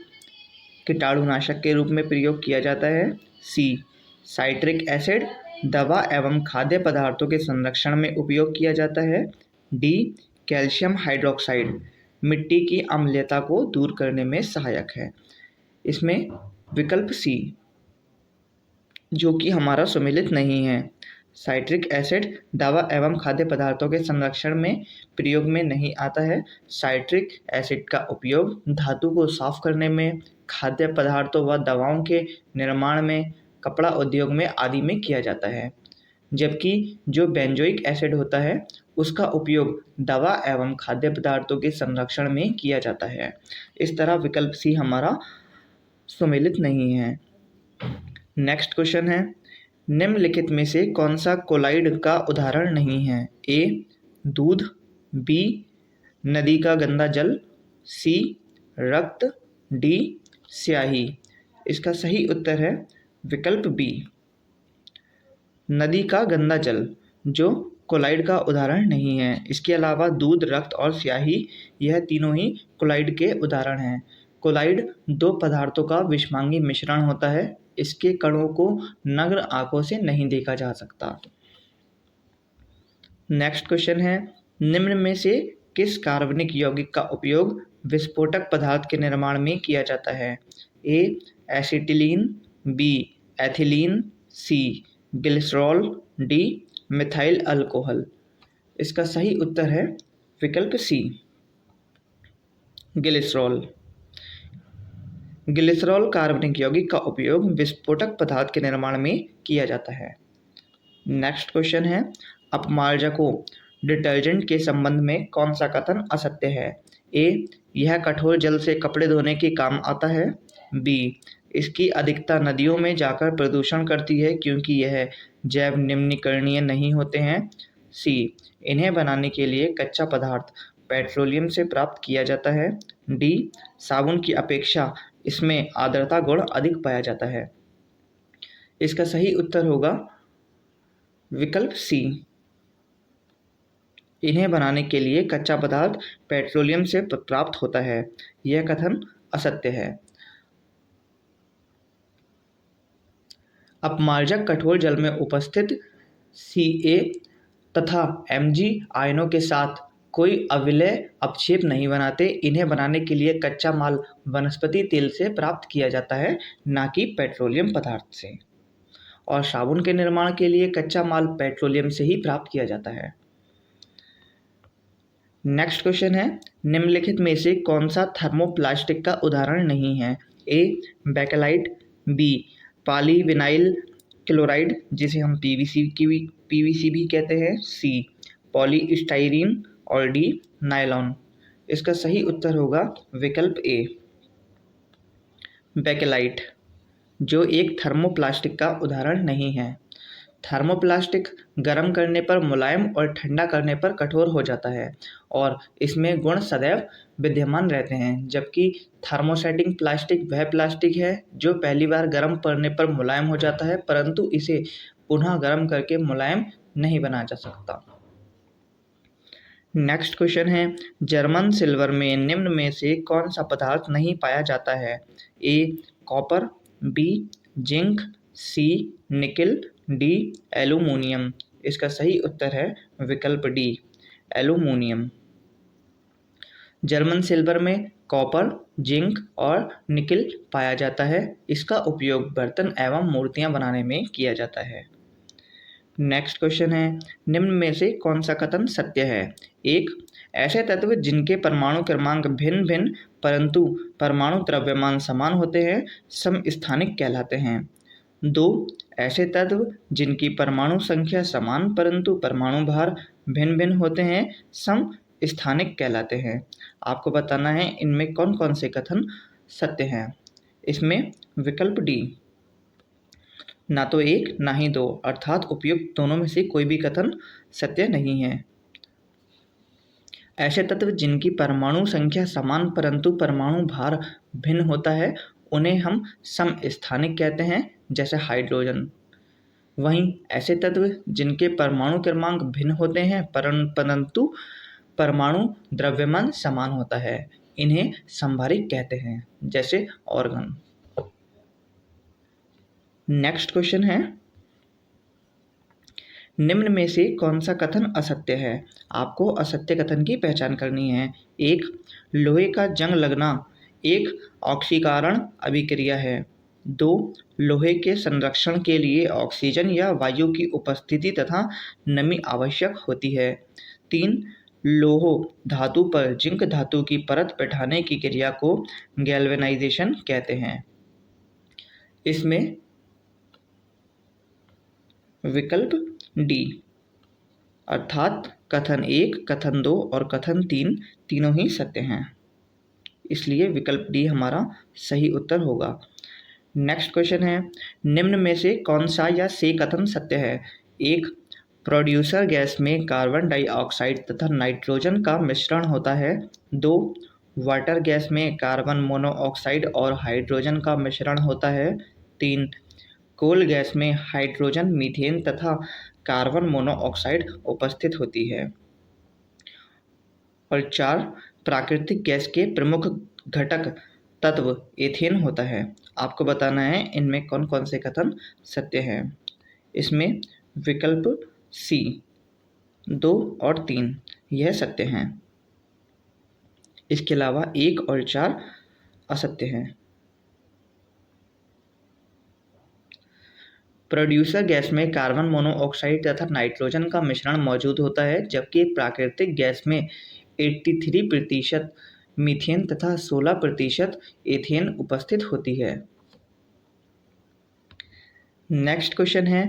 कीटाणुनाशक के रूप में प्रयोग किया जाता है, सी साइट्रिक एसिड दवा एवं खाद्य पदार्थों के संरक्षण में उपयोग किया जाता है, डी कैल्शियम हाइड्रोक्साइड मिट्टी की अम्लता को दूर करने में सहायक है। इसमें विकल्प सी जो कि हमारा सुमेलित नहीं है, साइट्रिक एसिड दवा एवं खाद्य पदार्थों के संरक्षण में प्रयोग में नहीं आता है। साइट्रिक एसिड का उपयोग धातु को साफ करने में, खाद्य पदार्थों व दवाओं के निर्माण में, कपड़ा उद्योग में आदि में किया जाता है, जबकि जो बेंजोइक एसिड होता है उसका उपयोग दवा एवं खाद्य पदार्थों के संरक्षण में किया जाता है। इस तरह विकल्प सी हमारा सुमेलित नहीं है। नेक्स्ट क्वेश्चन है, निम्नलिखित में से कौन सा कोलाइड का उदाहरण नहीं है? ए दूध, बी नदी का गंदा जल, सी रक्त, डी स्याही। इसका सही उत्तर है विकल्प बी नदी का गंदा जल, जो कोलाइड का उदाहरण नहीं है। इसके अलावा दूध, रक्त और स्याही यह तीनों ही कोलाइड के उदाहरण हैं। कोलाइड दो पदार्थों का विषमांगी मिश्रण होता है। इसके कणों को नग्न आंखों से नहीं देखा जा सकता। नेक्स्ट क्वेश्चन है, निम्न में से किस कार्बनिक यौगिक का उपयोग विस्फोटक पदार्थ के निर्माण में किया जाता है? ए एसिटिलीन, बी एथिलीन, सी ग्लिसरॉल, डी मिथाइल अल्कोहल। इसका सही उत्तर है विकल्प सी ग्लिसरॉल। ग्लिसरॉल कार्बनिक यौगिक का उपयोग विस्फोटक पदार्थ के निर्माण में किया जाता है। नेक्स्ट क्वेश्चन है, अपमार्जकों डिटर्जेंट के संबंध में कौन सा कथन असत्य है? ए यह कठोर जल से कपड़े धोने के काम आता है, बी इसकी अधिकता नदियों में जाकर प्रदूषण करती है क्योंकि यह जैव निम्नीकरणीय नहीं होते हैं, सी इन्हें बनाने के लिए कच्चा पदार्थ पेट्रोलियम से प्राप्त किया जाता है, डी साबुन की अपेक्षा इसमें आर्द्रता गुण अधिक पाया जाता है। इसका सही उत्तर होगा विकल्प सी। इन्हें बनाने के लिए कच्चा पदार्थ पेट्रोलियम से प्राप्त होता है। यह कथन असत्य है। अपमार्जक कठोर जल में उपस्थित Ca तथा Mg आयनों के साथ कोई अविलय अपक्षेप नहीं बनाते। इन्हें बनाने के लिए कच्चा माल वनस्पति तेल से प्राप्त किया जाता है, ना कि पेट्रोलियम पदार्थ से। और साबुन के निर्माण के लिए कच्चा माल पेट्रोलियम से ही प्राप्त किया जाता है। नेक्स्ट क्वेश्चन है, निम्नलिखित में से कौन सा थर्मोप्लास्टिक का उदाहरण नहीं है? ए बेकेलाइट, बी पॉलीविनाइल क्लोराइड जिसे हम पीवीसी भी कहते हैं, सी पॉलीस्टाइरीन और डी नायलॉन। इसका सही उत्तर होगा विकल्प ए बेकेलाइट, जो एक थर्मोप्लास्टिक का उदाहरण नहीं है। थर्मोप्लास्टिक गर्म करने पर मुलायम और ठंडा करने पर कठोर हो जाता है और इसमें गुण सदैव विद्यमान रहते हैं, जबकि थर्मोसेटिंग प्लास्टिक वह प्लास्टिक है जो पहली बार गर्म करने पर मुलायम हो जाता है, परंतु इसे पुनः गर्म करके मुलायम नहीं बनाया जा सकता। नेक्स्ट क्वेश्चन है, जर्मन सिल्वर में निम्न में से कौन सा पदार्थ नहीं पाया जाता है? ए कॉपर, बी जिंक, सी निकिल, डी एल्यूमिनियम। इसका सही उत्तर है विकल्प डी एल्यूमिनियम। जर्मन सिल्वर में कॉपर, जिंक और निकिल पाया जाता है। इसका उपयोग बर्तन एवं मूर्तियां बनाने में किया जाता है। नेक्स्ट क्वेश्चन है, निम्न में से कौन सा कथन सत्य है? एक ऐसे तत्व जिनके परमाणु क्रमांक भिन्न भिन्न परंतु परमाणु द्रव्यमान समान होते हैं समस्थानिक कहलाते हैं। दो ऐसे तत्व जिनकी परमाणु संख्या समान परंतु परमाणु भार भिन्न भिन्न होते हैं समस्थानिक कहलाते हैं। आपको बताना है इनमें कौन कौन से कथन सत्य हैं। इसमें विकल्प डी, ना तो एक ना ही दो, अर्थात उपयुक्त दोनों में से कोई भी कथन सत्य नहीं है। ऐसे तत्व जिनकी परमाणु संख्या समान परंतु परमाणु भार भिन्न होता है उन्हें हम समस्थानिक कहते हैं, जैसे हाइड्रोजन। वहीं ऐसे तत्व जिनके परमाणु क्रमांक भिन्न होते हैं परंतु परमाणु द्रव्यमान समान होता है, इन्हें संभारिक कहते हैं, जैसे ऑर्गन। नेक्स्ट क्वेश्चन है, निम्न में से कौन सा कथन असत्य है? आपको असत्य कथन की पहचान करनी है। एक लोहे का जंग लगना एक ऑक्सीकरण अभिक्रिया है। दो लोहे के संरक्षण के लिए ऑक्सीजन या वायु की उपस्थिति तथा नमी आवश्यक होती है। तीन लोह धातु पर जिंक धातु की परत बैठाने की क्रिया को गैल्वेनाइजेशन कहते हैं। इसमें विकल्प डी, अर्थात कथन एक, कथन दो और कथन तीन तीनों ही सत्य हैं, इसलिए विकल्प डी हमारा सही उत्तर होगा। नेक्स्ट क्वेश्चन है, निम्न में से कौन सा या से कथन सत्य है? एक प्रोड्यूसर गैस में कार्बन डाइऑक्साइड तथा नाइट्रोजन का मिश्रण होता है। दो वाटर गैस में कार्बन मोनोऑक्साइड और हाइड्रोजन का मिश्रण होता है। तीन कोल गैस में हाइड्रोजन, मीथेन तथा कार्बन मोनोऑक्साइड उपस्थित होती है। और चार प्राकृतिक गैस के प्रमुख घटक तत्व एथेन होता है। आपको बताना है इनमें कौन कौन से कथन सत्य हैं। इसमें विकल्प सी, दो और तीन यह सत्य हैं। इसके अलावा एक और चार असत्य हैं। प्रोड्यूसर गैस में कार्बन मोनोऑक्साइड तथा नाइट्रोजन का मिश्रण मौजूद होता है, जबकि प्राकृतिक गैस में 83% मीथेन तथा 16% एथेन उपस्थित होती है। नेक्स्ट क्वेश्चन है,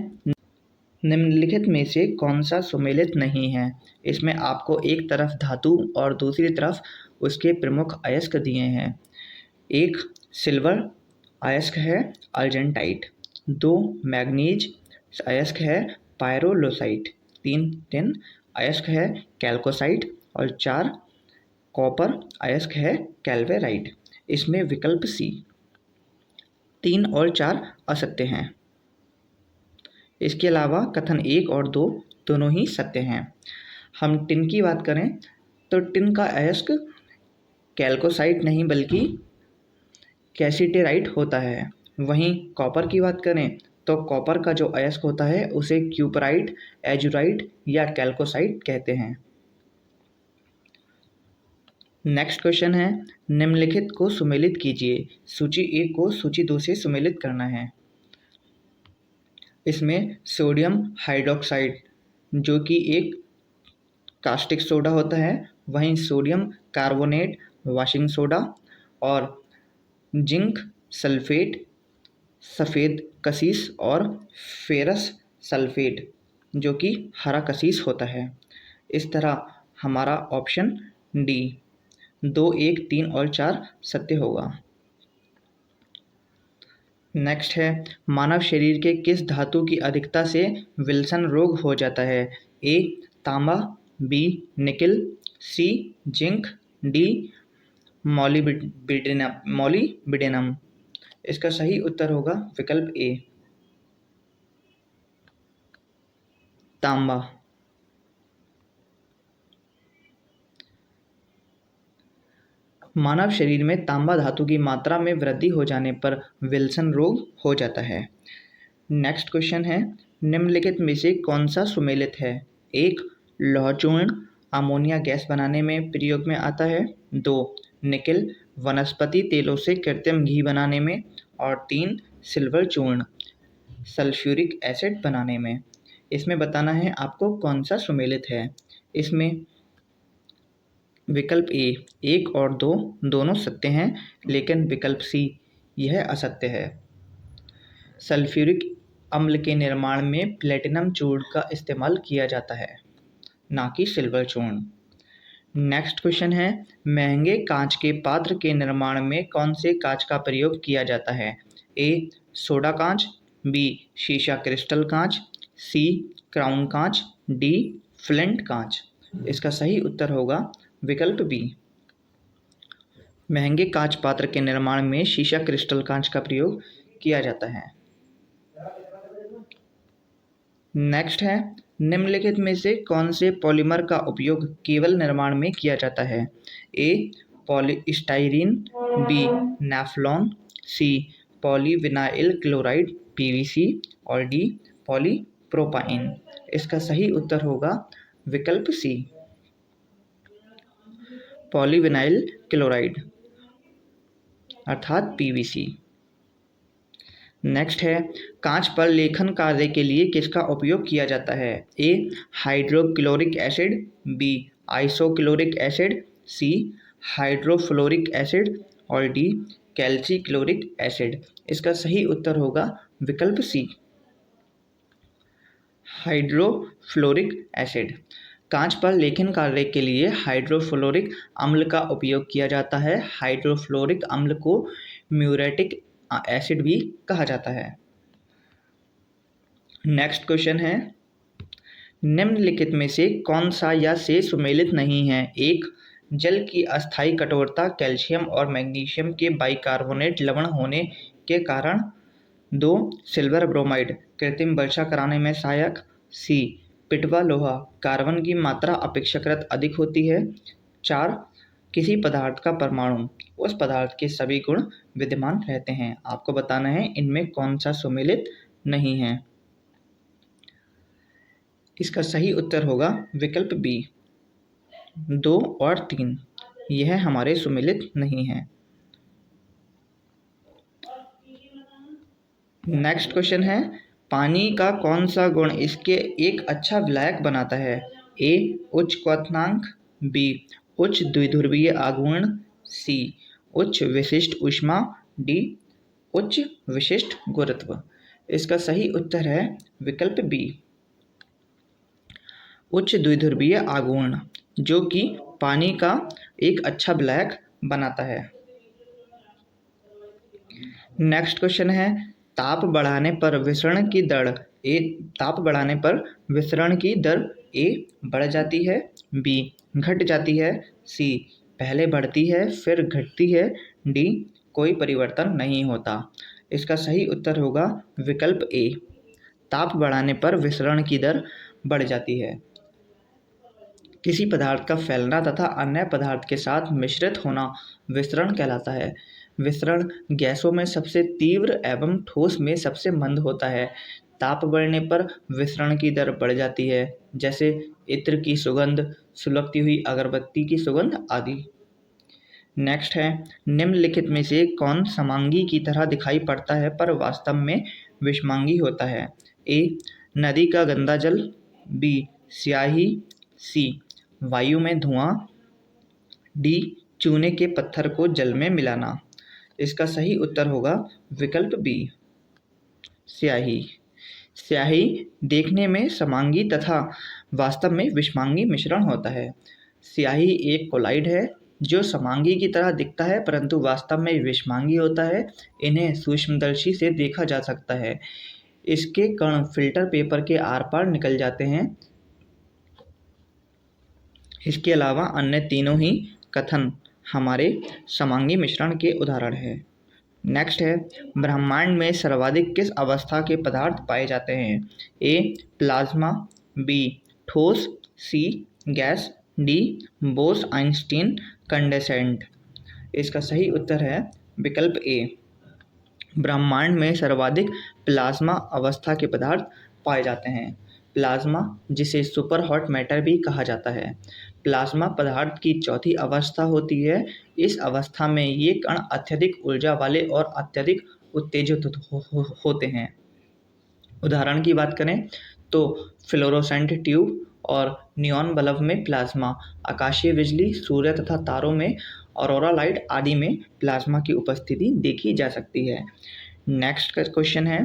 निम्नलिखित में से कौन सा सुमेलित नहीं है? इसमें आपको एक तरफ धातु और दूसरी तरफ उसके प्रमुख अयस्क दिए हैं। एक सिल्वर अयस्क है अर्जेंटाइट। दो मैग्नीज अयस्क है पायरोलोसाइट। तीन टिन अयस्क है कैल्कोसाइट और चार कॉपर अयस्क है कैल्वेराइट। इसमें विकल्प सी, 3 और 4 असत्य हैं। इसके अलावा कथन 1 और 2 दोनों ही सत्य हैं। हम टिन की बात करें तो टिन का अयस्क कैल्कोसाइट नहीं बल्कि कैसिटेराइट होता है। वहीं कॉपर की बात करें तो कॉपर का जो अयस्क होता है उसे क्यूपराइट, एजुराइट या कैल्कोसाइट कहते हैं। नेक्स्ट क्वेश्चन है, निम्नलिखित को सुमेलित कीजिए। सूची 1 को सूची 2 से सुमेलित करना है। इसमें सोडियम हाइड्रोक्साइड जो कि एक कास्टिक सोडा होता है, वहीं सोडियम कार्बोनेट वॉशिंग सोडा और जिंक सल्फेट सफ़ेद कसीस और फेरस सल्फेट जो कि हरा कसीस होता है। इस तरह हमारा ऑप्शन डी 2, 1, 3 और 4 सत्य होगा। नेक्स्ट है, मानव शरीर के किस धातु की अधिकता से विल्सन रोग हो जाता है? ए तांबा, बी निकिल, सी जिंक, डी मॉलिब्डेनम। इसका सही उत्तर होगा विकल्प ए तांबा। मानव शरीर में तांबा धातु की मात्रा में वृद्धि हो जाने पर विल्सन रोग हो जाता है। नेक्स्ट क्वेश्चन है, निम्नलिखित में से कौन सा सुमेलित है? 1 लौह चूर्ण अमोनिया गैस बनाने में प्रयोग में आता है। 2 निकिल वनस्पति तेलों से कृत्रिम घी बनाने में। और 3 सिल्वर चूर्ण सल्फ्यूरिक एसिड बनाने में। इसमें बताना है आपको कौन सा सुमेलित है। इसमें विकल्प ए 1 और 2 दोनों सत्य हैं, लेकिन विकल्प सी यह असत्य है। सल्फ्यूरिक अम्ल के निर्माण में प्लेटिनम चूर्ण का इस्तेमाल किया जाता है, ना कि सिल्वर चूर्ण। नेक्स्ट क्वेश्चन है, महंगे कांच के पात्र के निर्माण में कौन से कांच का प्रयोग किया जाता है? ए सोडा कांच, बी शीशा क्रिस्टल कांच, सी क्राउन कांच, डी फ्लिंट कांच। इसका सही उत्तर होगा विकल्प बी। महंगे कांच पात्र के निर्माण में शीशा क्रिस्टल कांच का प्रयोग किया जाता है। नेक्स्ट है, निम्नलिखित में से कौन से पॉलीमर का उपयोग केवल निर्माण में किया जाता है? ए पॉलीस्टाइरीन, बी नेफ्लॉन, सी पॉलीविनाइल क्लोराइड पीवीसी और डी पॉलीप्रोपाइन। इसका सही उत्तर होगा विकल्प सी पॉलीविनाइल क्लोराइड अर्थात पीवीसी। नेक्स्ट है, कांच पर लेखन कार्य के लिए किसका उपयोग किया जाता है? ए हाइड्रोक्लोरिक एसिड, बी आइसोक्लोरिक एसिड, सी हाइड्रोफ्लोरिक एसिड और डी कैल्सीक्लोरिक एसिड। इसका सही उत्तर होगा विकल्प सी हाइड्रोफ्लोरिक एसिड। कांच पर लेखन कार्य के लिए हाइड्रोफ्लोरिक अम्ल का उपयोग किया जाता है। हाइड्रोफ्लोरिक अम्ल को म्यूरेटिक एसिड भी कहा जाता है। नेक्स्ट क्वेश्चन है, निम्नलिखित में से कौन सा या से सुमेलित नहीं है? 1 जल की अस्थायी कठोरता कैल्शियम और मैग्नीशियम के बाइकार्बोनेट लवण होने के कारण। 2 सिल्वर ब्रोमाइड कृत्रिम वर्षा कराने में सहायक। सी पिटवा लोहा कार्बन की मात्रा अपेक्षाकृत अधिक होती है। 4 किसी पदार्थ का परमाणु उस पदार्थ के सभी गुण विद्यमान रहते हैं। आपको बताना है इनमें कौन सा सुमेलित नहीं है। इसका सही उत्तर होगा विकल्प बी 2 और 3 यह हमारे सुमेलित नहीं है। नेक्स्ट क्वेश्चन है, पानी का कौन सा गुण इसके एक अच्छा विलायक बनाता है? ए उच्च क्वथनांक, बी उच्च द्विध्रुवीय आघूर्ण, सी उच्च विशिष्ट ऊष्मा, डी उच्च विशिष्ट गुरुत्व। इसका सही उत्तर है विकल्प बी उच्च द्विध्रुवीय आघूर्ण जो कि पानी का एक अच्छा विलायक बनाता है। नेक्स्ट क्वेश्चन है, ताप बढ़ाने पर विसरण की दर ए बढ़ जाती है, बी घट जाती है, सी पहले बढ़ती है फिर घटती है, डी कोई परिवर्तन नहीं होता। इसका सही उत्तर होगा विकल्प ए। ताप बढ़ाने पर विसरण की दर बढ़ जाती है। किसी पदार्थ का फैलना तथा अन्य पदार्थ के साथ मिश्रित होना विसरण कहलाता है। विसरण गैसों में सबसे तीव्र एवं ठोस में सबसे मंद होता है। ताप बढ़ने पर विसरण की दर बढ़ जाती है, जैसे इत्र की सुगंध, सुलगती हुई अगरबत्ती की सुगंध आदि। नेक्स्ट है, निम्नलिखित में से कौन समांगी की तरह दिखाई पड़ता है पर वास्तव में विषमांगी होता है? ए, नदी का गंदा जल, बी, स्याही, सी, वायु में धुआं, डी, चूने के पत्थर को जल में मिलाना। इसका सही उत्तर होगा विकल्प बी, स्याही। स्याही देखने में समांगी तथा वास्तव में विषमांगी मिश्रण होता है। स्याही एक कोलाइड है जो समांगी की तरह दिखता है परंतु वास्तव में विषमांगी होता है। इन्हें सूक्ष्मदर्शी से देखा जा सकता है। इसके कण फिल्टर पेपर के आर पार निकल जाते हैं। इसके अलावा अन्य तीनों ही कथन हमारे समांगी मिश्रण के उदाहरण हैं। नेक्स्ट है, ब्रह्मांड में सर्वाधिक किस अवस्था के पदार्थ पाए जाते हैं? ए, प्लाज्मा, बी, ठोस, C, gas, D, Bose Einstein condensate. इसका सही उत्तर है विकल्प ए। ब्रह्मांड में सर्वाधिक प्लाज्मा अवस्था के पदार्थ पाए जाते हैं। प्लाज्मा, जिसे सुपर हॉट मैटर भी कहा जाता है, प्लाज्मा पदार्थ की चौथी अवस्था होती है। इस अवस्था में ये कण अत्यधिक ऊर्जा वाले और अत्यधिक उत्तेजित होते हैं। उदाहरण की बात करें तो फ्लोरोसेंट ट्यूब और नियॉन बल्ब में प्लाज्मा, आकाशीय बिजली, सूर्य तथा तारों में ऑरोरा लाइट आदि में प्लाज्मा की उपस्थिति देखी जा सकती है। नेक्स्ट क्वेश्चन है,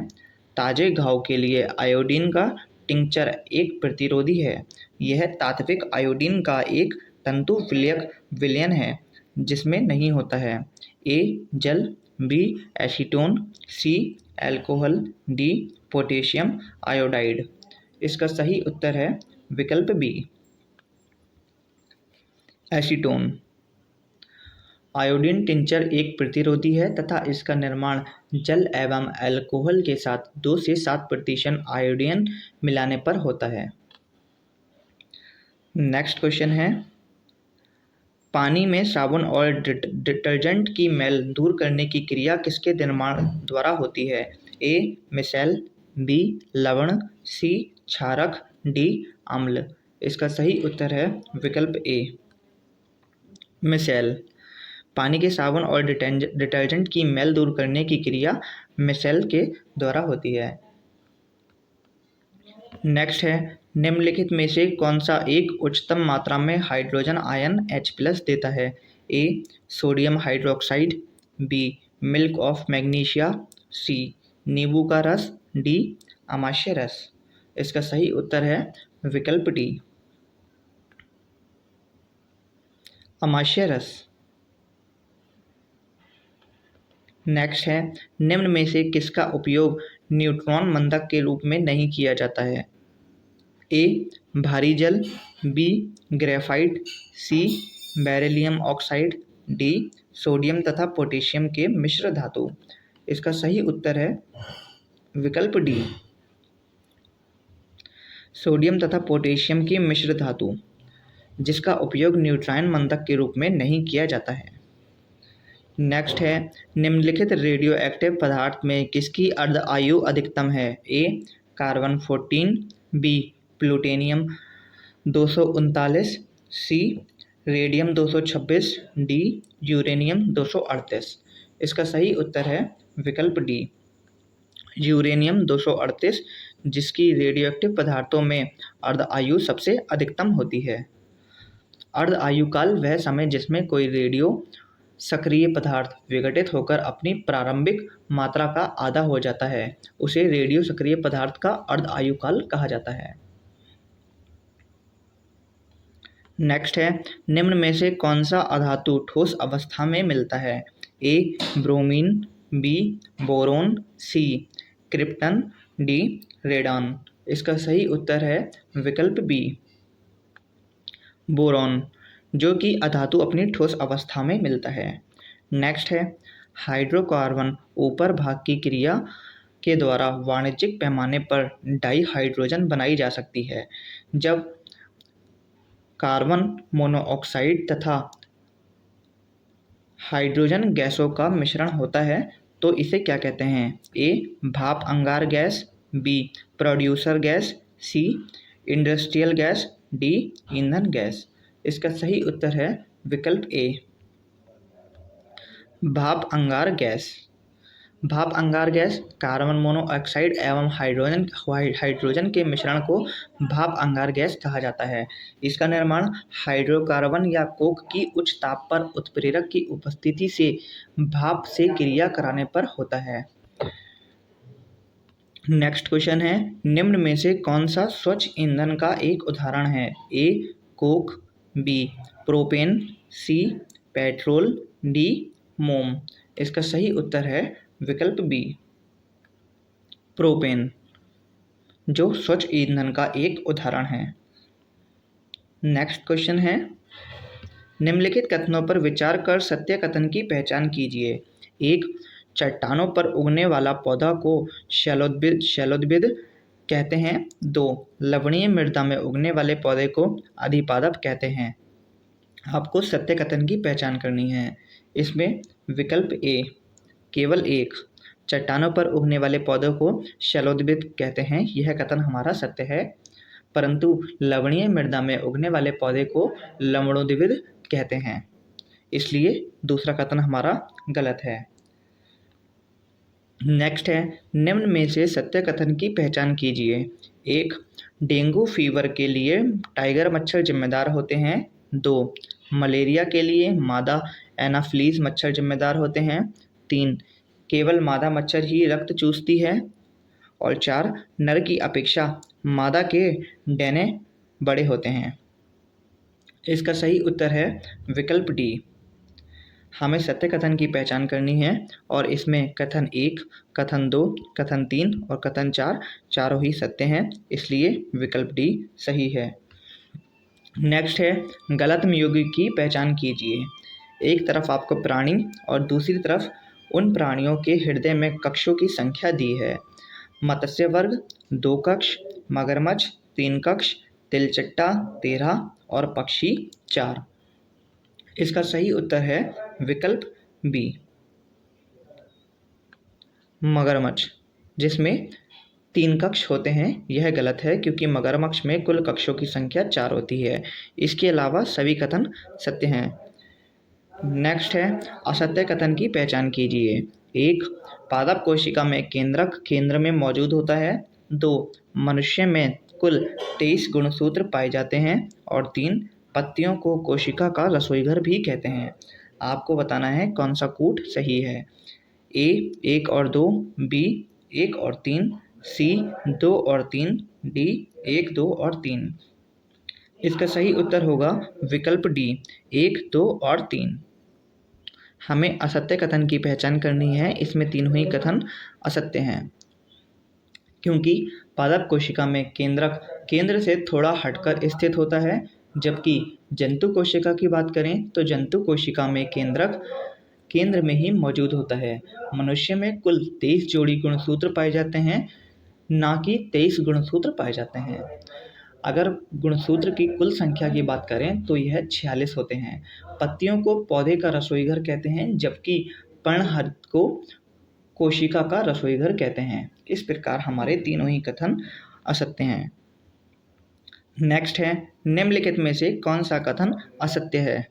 ताजे घाव के लिए आयोडीन का टिंचर एक प्रतिरोधी है। यह तात्विक आयोडीन का एक तंतु विलयक विलयन है जिसमें नहीं होता है। ए, जल, बी, एसीटोन, सी, अल्कोहल, डी, पोटेशियम आयोडाइड। इसका सही उत्तर है विकल्प बी, एसीटोन। आयोडीन टिंचर एक प्रतिरोधी है तथा इसका निर्माण जल एवं अल्कोहल के साथ 2 से 7% आयोडीन मिलाने पर होता है। नेक्स्ट क्वेश्चन है, पानी में साबुन और डिटर्जेंट की मैल दूर करने की क्रिया किसके निर्माण द्वारा होती है? ए, मिसेल, बी, लवण, सी, क्षारक, डी, अम्ल। इसका सही उत्तर है विकल्प ए, मिसेल। पानी के साबुन और डिटर्जेंट की मैल दूर करने की क्रिया मिसेल के द्वारा होती है। नेक्स्ट है, निम्नलिखित में से कौन सा एक उच्चतम मात्रा में हाइड्रोजन आयन H+ देता है? A, sodium hydroxide, B, milk of magnesia, C, नींबू का रस, डी, अमाशय रस। इसका सही उत्तर है विकल्प डी, अमाशय रस। नेक्स्ट है, निम्न में से किसका उपयोग न्यूट्रॉन मंदक के रूप में नहीं किया जाता है? ए, भारी जल, बी, ग्रेफाइट, सी, बेरिलियम ऑक्साइड, डी, सोडियम तथा पोटेशियम के मिश्र धातु। इसका सही उत्तर है विकल्प डी, सोडियम तथा पोटेशियम की मिश्र धातु, जिसका उपयोग न्यूट्रॉन मंदक के रूप में नहीं किया जाता है। नेक्स्ट है, निम्नलिखित रेडियो एक्टिव पदार्थ में किसकी अर्ध आयु अधिकतम है? ए, कार्बन 14, बी, प्लूटोनियम 239, सी, रेडियम 226, डी, यूरेनियम 238। इसका सही उत्तर है विकल्प डी, यूरेनियम 238, जिसकी रेडियोएक्टिव पदार्थों में अर्ध आयु सबसे अधिकतम होती है। अर्ध आयुकाल वह समय जिसमें कोई रेडियो सक्रिय पदार्थ विघटित होकर अपनी प्रारंभिक मात्रा का आधा हो जाता है, उसे रेडियो सक्रिय पदार्थ का अर्ध आयुकाल कहा जाता है। नेक्स्ट है, निम्न में से कौन सा अधातु ठोस अवस्था में मिलता है? ए, ब्रोमीन, बी, बोरोन, सी, क्रिप्टन, डी, रेडॉन। इसका सही उत्तर है विकल्प बी, बोरॉन, जो कि अधातु अपनी ठोस अवस्था में मिलता है। नेक्स्ट है, हाइड्रोकार्बन ऊपर भाग की क्रिया के द्वारा वाणिज्यिक पैमाने पर डाइहाइड्रोजन बनाई जा सकती है। जब कार्बन मोनोऑक्साइड तथा हाइड्रोजन गैसों का मिश्रण होता है तो इसे क्या कहते हैं? ए भाप अंगार गैस, बी प्रोड्यूसर गैस, सी इंडस्ट्रियल गैस, डी ईंधन गैस। इसका सही उत्तर है विकल्प ए भाप अंगार गैस। भाप अंगार गैस कार्बन मोनोऑक्साइड एवं हाइड्रोजन के मिश्रण को भाप अंगार गैस कहा जाता है। इसका निर्माण हाइड्रोकार्बन या कोक की उच्च ताप पर उत्प्रेरक की उपस्थिति से भाप से क्रिया कराने पर होता है। नेक्स्ट क्वेश्चन है, निम्न में से कौन सा स्वच्छ ईंधन का एक उदाहरण है? ए कोक, बी प्रोपेन, सी पेट्रोल, डी मोम। इसका सही उत्तर है विकल्प बी प्रोपेन, जो स्वच्छ ईंधन का एक उदाहरण है। नेक्स्ट क्वेश्चन है, निम्नलिखित कथनों पर विचार कर सत्य कथन की पहचान कीजिए। एक चट्टानों पर उगने वाला पौधा को शैलोद्भिद कहते हैं। दो लवणीय मृदा में उगने वाले पौधे को अधिपादप कहते हैं। आपको सत्य कथन की पहचान करनी है। इसमें विकल्प ए केवल एक चट्टानों पर उगने वाले पौधों को शैलोद्भिद कहते हैं, यह कथन हमारा सत्य है, परंतु लवणीय मृदा में उगने वाले पौधे को लवणोद्भिद कहते हैं, इसलिए दूसरा कथन हमारा गलत है। नेक्स्ट है, निम्न में से सत्य कथन की पहचान कीजिए। एक डेंगू फीवर के लिए टाइगर मच्छर जिम्मेदार होते हैं। दो मलेरिया के लिए मादा एनाफ्लीज मच्छर जिम्मेदार होते हैं। तीन केवल मादा मच्छर ही रक्त चूसती है। और चार नर की अपेक्षा मादा के डेने बड़े होते हैं। इसका सही उत्तर है विकल्प डी। हमें सत्य कथन की पहचान करनी है और इसमें कथन एक, कथन दो, कथन तीन और कथन चार चारों ही सत्य हैं, इसलिए विकल्प डी सही है। नेक्स्ट है, गलत यौगिक की पहचान कीजिए। एक तरफ आपको प्राणी और दूसरी तरफ उन प्राणियों के हृदय में कक्षों की संख्या दी है। मत्स्य वर्ग 2 कक्ष, मगरमच्छ 3 कक्ष, तिलचट्टा 13 और पक्षी 4। इसका सही उत्तर है विकल्प बी मगरमच्छ, जिसमें 3 कक्ष होते हैं। यह गलत है क्योंकि मगरमच्छ में कुल कक्षों की संख्या 4 होती है। इसके अलावा सभी कथन सत्य हैं। नेक्स्ट है, असत्य कथन की पहचान कीजिए। एक पादप कोशिका में केंद्रक केंद्र में मौजूद होता है। दो मनुष्य में कुल 23 गुणसूत्र पाए जाते हैं। और 3 पत्तियों को कोशिका का रसोईघर भी कहते हैं। आपको बताना है कौन सा कूट सही है। ए 1 और 2, बी 1 और 3, सी 2 और 3, डी 1, 2 और 3। इसका सही उत्तर होगा विकल्प डी 1, 2 और 3। हमें असत्य कथन की पहचान करनी है। इसमें तीनों ही कथन असत्य हैं, क्योंकि पादप कोशिका में केंद्रक केंद्र से थोड़ा हटकर स्थित होता है, जबकि जंतु कोशिका की बात करें तो जंतु कोशिका में केंद्रक केंद्र में ही मौजूद होता है। मनुष्य में कुल 23 जोड़ी गुणसूत्र पाए जाते हैं, ना कि 23 गुणसूत्र पाए जाते हैं। अगर गुणसूत्र की कुल संख्या की बात करें तो यह 46 होते हैं। पत्तियों को पौधे का रसोईघर कहते हैं, जबकि पर्णहरित को कोशिका का रसोईघर कहते हैं। इस प्रकार हमारे तीनों ही कथन असत्य हैं। नेक्स्ट है, निम्नलिखित में से कौन सा कथन असत्य है?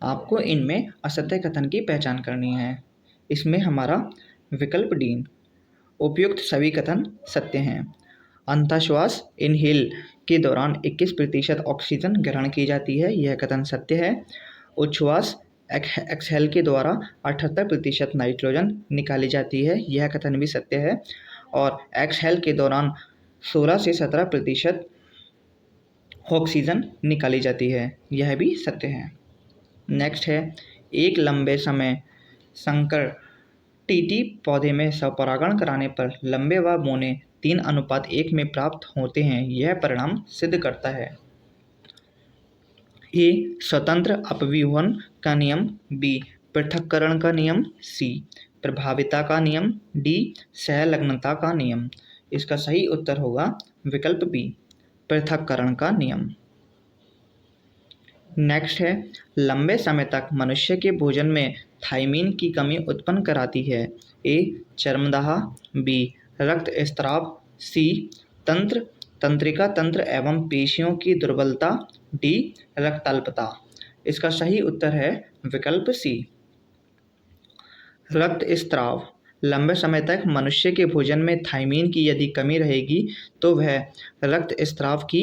आपको इनमें असत्य कथन की पहचान करनी है। इसमें हमारा विकल्प डी उपयुक्त सभी कथन सत्य हैं। अंतःश्वास इनहेल के दौरान 21% ऑक्सीजन ग्रहण की जाती है, यह कथन सत्य है। उच्छ्वास एक्सहेल के द्वारा 78% नाइट्रोजन निकाली जाती है, यह कथन भी सत्य है। और एक्सहेल के दौरान 16 से 17% ऑक्सीजन निकाली जाती है, यह भी सत्य है। नेक्स्ट है, एक लंबे समय संकर टीटी पौधे में स्वपरागण कराने पर लंबे व मोने 3:1 में प्राप्त होते हैं, यह परिणाम सिद्ध करता है। ए स्वतंत्र अपव्यूहन का नियम, बी पृथक्करण का नियम, सी प्रभाविता का नियम, डी सहलग्नता का नियम। इसका सही उत्तर होगा विकल्प बी पृथक्करण का नियम। नेक्स्ट है, लंबे समय तक मनुष्य के भोजन में थायमीन की कमी उत्पन्न कराती है। ए चर्मदाह, बी रक्त स्त्राव, सी तंत्रिका तंत्र एवं पेशियों की दुर्बलता, डी रक्ताल्पता। इसका सही उत्तर है विकल्प सी रक्त स्त्राव। लंबे समय तक मनुष्य के भोजन में थायमीन की यदि कमी रहेगी तो वह रक्त स्त्राव की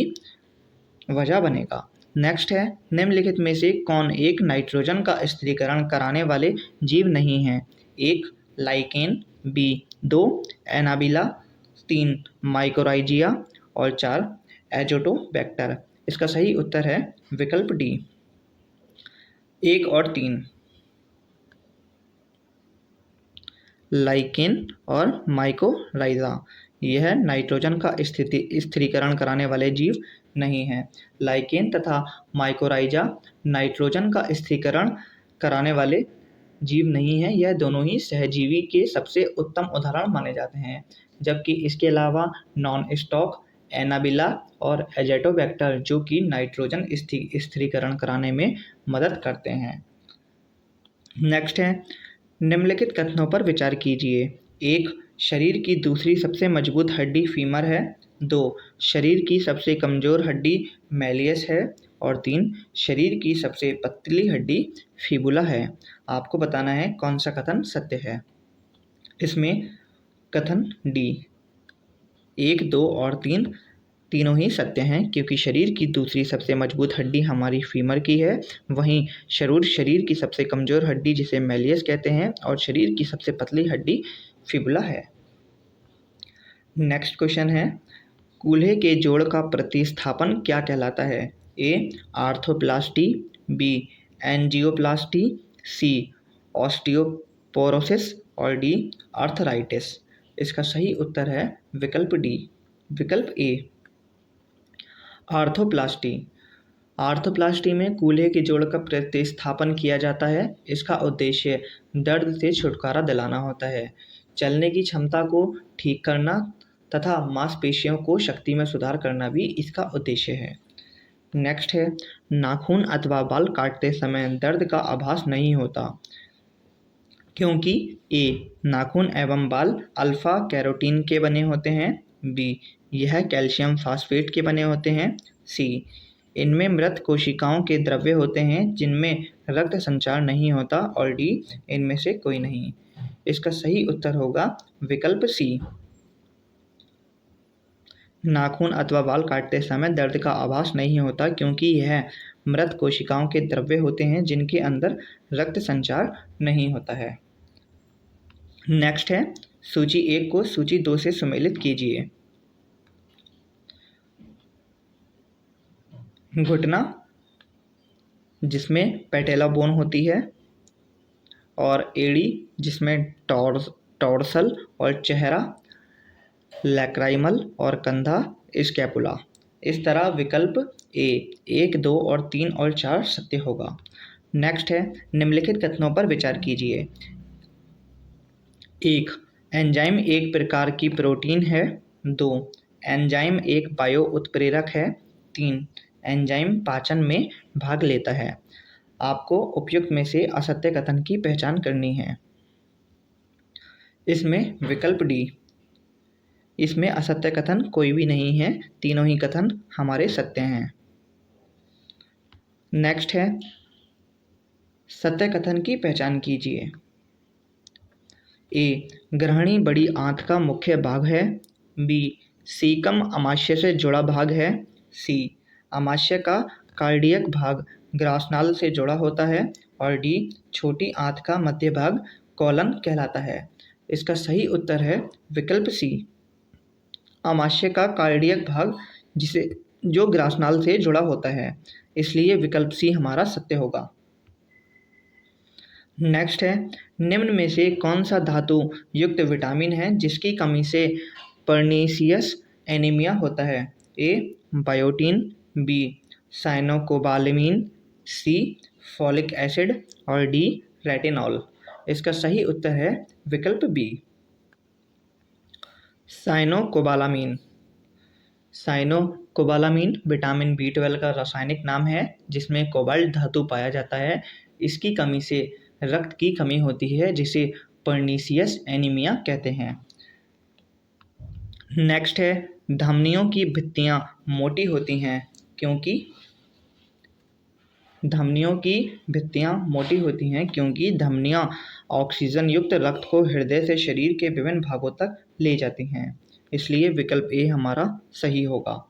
वजह बनेगा। नेक्स्ट है, निम्नलिखित में से कौन एक नाइट्रोजन का स्थिरीकरण कराने वाले जीव नहीं है? एक लाइकेन, बी दो एनाबिला, तीन माइकोराइजिया और चार एजोटोबैक्टर। इसका सही उत्तर है विकल्प डी एक और तीन, लाइकेन और माइकोराइजा। यह नाइट्रोजन का स्थिरीकरण कराने वाले जीव नहीं हैं। लाइकेन तथा माइकोराइजा नाइट्रोजन का स्थिरीकरण कराने वाले जीव नहीं हैं। यह दोनों ही सहजीवी के सबसे उत्तम उदाहरण माने जाते हैं, जबकि इसके अलावा नॉन स्टॉक, एनाबिला और एजेटोबैक्टर जो कि नाइट्रोजन स्थिरीकरण कराने में मदद करते हैं। नेक्स्ट है, निम्नलिखित कथनों पर विचार कीजिए। एक शरीर की दूसरी सबसे मजबूत हड्डी फीमर है, दो शरीर की सबसे कमज़ोर हड्डी मैलियस है और तीन शरीर की सबसे पतली हड्डी फिबुला है। आपको बताना है कौन सा कथन सत्य है। इसमें कथन डी एक, दो और तीन तीनों ही सत्य हैं, क्योंकि शरीर की दूसरी सबसे मजबूत हड्डी हमारी फीमर की है। वहीं शरीर की सबसे कमज़ोर हड्डी जिसे मैलियस कहते हैं और शरीर की सबसे पतली हड्डी फिबुला है। नेक्स्ट क्वेश्चन है, कूल्हे के जोड़ का प्रतिस्थापन क्या कहलाता है? ए आर्थोप्लास्टी, बी एंजियोप्लास्टी, सी ऑस्टियोपोरोसिस और डी आर्थराइटिस। इसका सही उत्तर है विकल्प डी विकल्प ए आर्थोप्लास्टी। आर्थोप्लास्टी में कूल्हे के जोड़ का प्रतिस्थापन किया जाता है। इसका उद्देश्य दर्द से छुटकारा दिलाना होता है, चलने की क्षमता को ठीक करना तथा मांसपेशियों को शक्ति में सुधार करना भी इसका उद्देश्य है। नेक्स्ट है, नाखून अथवा बाल काटते समय दर्द का आभास नहीं होता, क्योंकि ए नाखून एवं बाल अल्फा कैरोटीन के बने होते हैं, बी यह कैल्शियम फास्फेट के बने होते हैं, सी इनमें मृत कोशिकाओं के द्रव्य होते हैं जिनमें रक्त संचार नहीं होता और डी इनमें से कोई नहीं। इसका सही उत्तर होगा विकल्प सी नाखून अथवा बाल काटते समय दर्द का आभास नहीं होता, क्योंकि यह मृत कोशिकाओं के द्रव्य होते हैं जिनके अंदर रक्त संचार नहीं होता है। नेक्स्ट है, सूची 1 को सूची 2 से सुमेलित कीजिए। घुटना जिसमें पैटेला बोन होती है और एड़ी जिसमें टॉर्सल और चेहरा लैक्राइमल और कंधा स्कैपुला। इस तरह विकल्प ए 1, 2 और 3 और 4 सत्य होगा। नेक्स्ट है, निम्नलिखित कथनों पर विचार कीजिए। एक एंजाइम एक प्रकार की प्रोटीन है, दो एंजाइम एक बायो उत्प्रेरक है, तीन एंजाइम पाचन में भाग लेता है। आपको उपयुक्त में से असत्य कथन की पहचान करनी है। इसमें विकल्प डी इसमें असत्य कथन कोई भी नहीं है, तीनों ही कथन हमारे सत्य हैं। नेक्स्ट है, सत्य कथन की पहचान कीजिए। ए ग्रहणी बड़ी आंत का मुख्य भाग है, बी सीकम अमाशय से जुड़ा भाग है, सी अमाशय का कार्डियक भाग ग्रासनाल से जुड़ा होता है और डी छोटी आंत का मध्य भाग कॉलन कहलाता है। इसका सही उत्तर है विकल्प सी अमाशय का कार्डियक भाग जो ग्रासनाल से जुड़ा होता है, इसलिए विकल्प सी हमारा सत्य होगा। नेक्स्ट है, निम्न में से कौन सा धातु युक्त विटामिन है जिसकी कमी से पर्नीशियस एनीमिया होता है? ए बायोटीन, बी साइनोकोबालेमिन, सी फॉलिक एसिड और डी रेटिनॉल। इसका सही उत्तर है विकल्प बी। साइनोकोबालामीन। साइनोकोबालामीन विटामिन B12 का रासायनिक नाम है जिसमें कोबाल्ट धातु पाया जाता है। इसकी कमी से रक्त की कमी होती है जिसे पर्नीशियस एनीमिया कहते हैं। नेक्स्ट है धमनियों की भित्तियां मोटी होती हैं क्योंकि धमनियां ऑक्सीजन युक्त रक्त को हृदय से शरीर के विभिन्न भागों तक ले जाती हैं। इसलिए विकल्प ए हमारा सही होगा।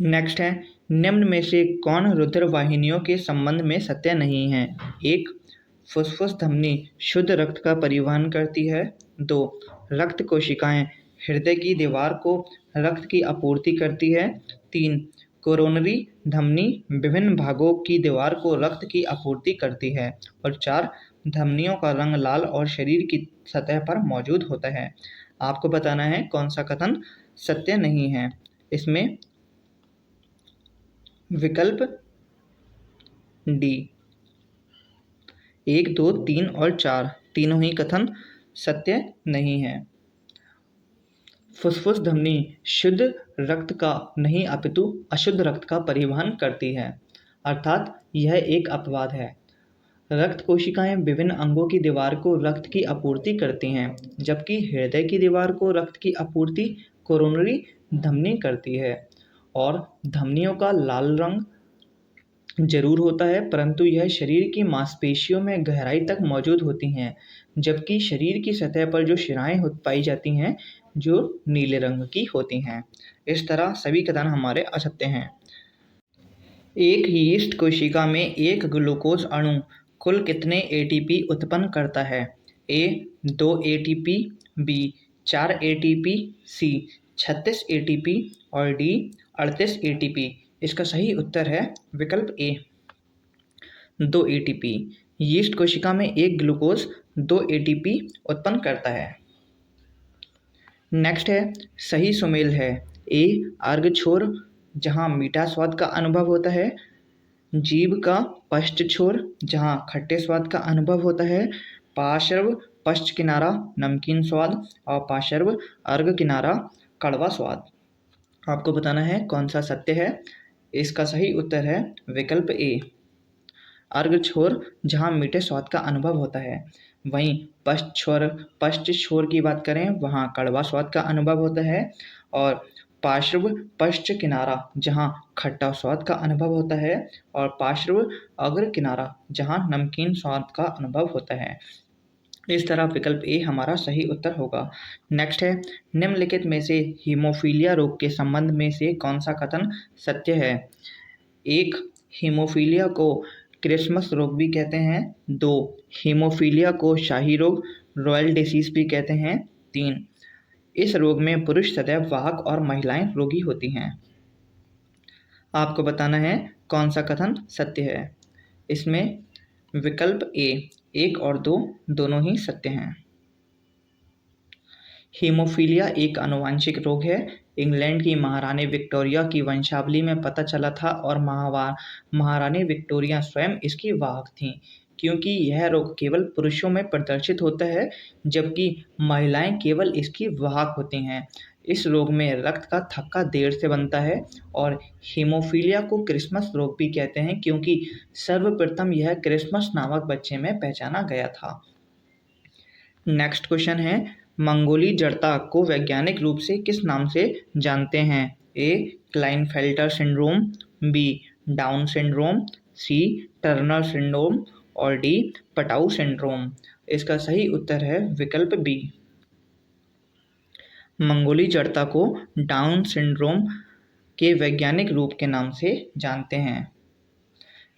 नेक्स्ट है निम्न में से कौन रुधिर वाहिनियों के संबंध में सत्य नहीं है। 1. फुसफुस धमनी शुद्ध रक्त का परिवहन करती है। 2. रक्त कोशिकाएं हृदय की दीवार को रक्त की आपूर्ति करती है। 3. कोरोनरी धमनी विभिन्न भागों की दीवार को रक्त की आपूर्ति करती है। और 4. धमनियों का रंग लाल और शरीर की सतह पर मौजूद होता है। आपको बताना है कौन सा कथन सत्य नहीं है। इसमें विकल्प डी 1, 2, 3 और 4 तीनों ही कथन सत्य नहीं है। फुसफुस धमनी शुद्ध रक्त का नहीं अपितु अशुद्ध रक्त का परिवहन करती है, अर्थात यह एक अपवाद है। रक्त कोशिकाएं विभिन्न अंगों की दीवार को रक्त की आपूर्ति करती हैं, जबकि हृदय की दीवार को रक्त की आपूर्ति कोरोनरी धमनी करती है। और धमनियों का लाल रंग जरूर होता है, परंतु यह शरीर की मांसपेशियों में गहराई तक मौजूद होती हैं, जबकि शरीर की सतह पर जो शिराएं पाई जाती हैं जो नीले रंग की होती हैं। इस तरह सभी कथन हमारे असत्य हैं। एक यीस्ट कोशिका में एक ग्लूकोज अणु कुल कितने एटीपी उत्पन्न करता है। ए 2 एटीपी, बी 4 एटीपी, सी 36 एटीपी और डी 38 एटीपी। इसका सही उत्तर है विकल्प ए 2 एटीपी। यीस्ट कोशिका में एक ग्लूकोज 2 एटीपी उत्पन्न करता है। नेक्स्ट है सही सुमेल है। ए अर्घ छोर जहाँ मीठा स्वाद का अनुभव होता है, जीभ का पश्च छोर जहाँ खट्टे स्वाद का अनुभव होता है, पार्श्व पश्च किनारा नमकीन स्वाद और पार्श्व अर्घ किनारा कड़वा स्वाद। आपको बताना है कौन सा सत्य है। इसका सही उत्तर है विकल्प ए अर्घ छोर जहाँ मीठे स्वाद का अनुभव होता है। वहीं पश्च छोर की बात करें वहाँ कड़वा स्वाद का अनुभव होता है। और पार्श्व पश्च किनारा जहाँ खट्टा स्वाद का अनुभव होता है और पार्श्व अग्र किनारा जहाँ नमकीन स्वाद का अनुभव होता है। इस तरह विकल्प ए हमारा सही उत्तर होगा। नेक्स्ट है निम्नलिखित में से हीमोफीलिया रोग के संबंध में से कौन सा कथन सत्य है। 1. हीमोफीलिया को क्रिसमस रोग भी कहते हैं। 2. हीमोफीलिया को शाही रोग रॉयल डिसीज भी कहते हैं। 3. इस रोग में पुरुष सदैव वाहक और महिलाएं रोगी होती हैं। आपको बताना है कौन सा कथन सत्य है। इसमें विकल्प ए 1 और 2 दोनों ही सत्य हैं। हीमोफीलिया एक आनुवांशिक रोग है। इंग्लैंड की महारानी विक्टोरिया की वंशावली में पता चला था और महारानी विक्टोरिया स्वयं इसकी वाहक थीं। क्योंकि यह रोग केवल पुरुषों में प्रदर्शित होता है जबकि महिलाएं केवल इसकी वाहक होती हैं। इस रोग में रक्त का थक्का देर से बनता है और हीमोफीलिया को क्रिसमस रोग भी कहते हैं क्योंकि सर्वप्रथम यह क्रिसमस नामक बच्चे में पहचाना गया था। नेक्स्ट क्वेश्चन है मंगोली जड़ता को वैज्ञानिक रूप से किस नाम से जानते हैं। A Klinefelter syndrome, B Down syndrome, C Turner syndrome और डी पटाऊ सिंड्रोम। इसका सही उत्तर है विकल्प बी। मंगोली जड़ता को डाउन सिंड्रोम के वैज्ञानिक रूप के नाम से जानते हैं।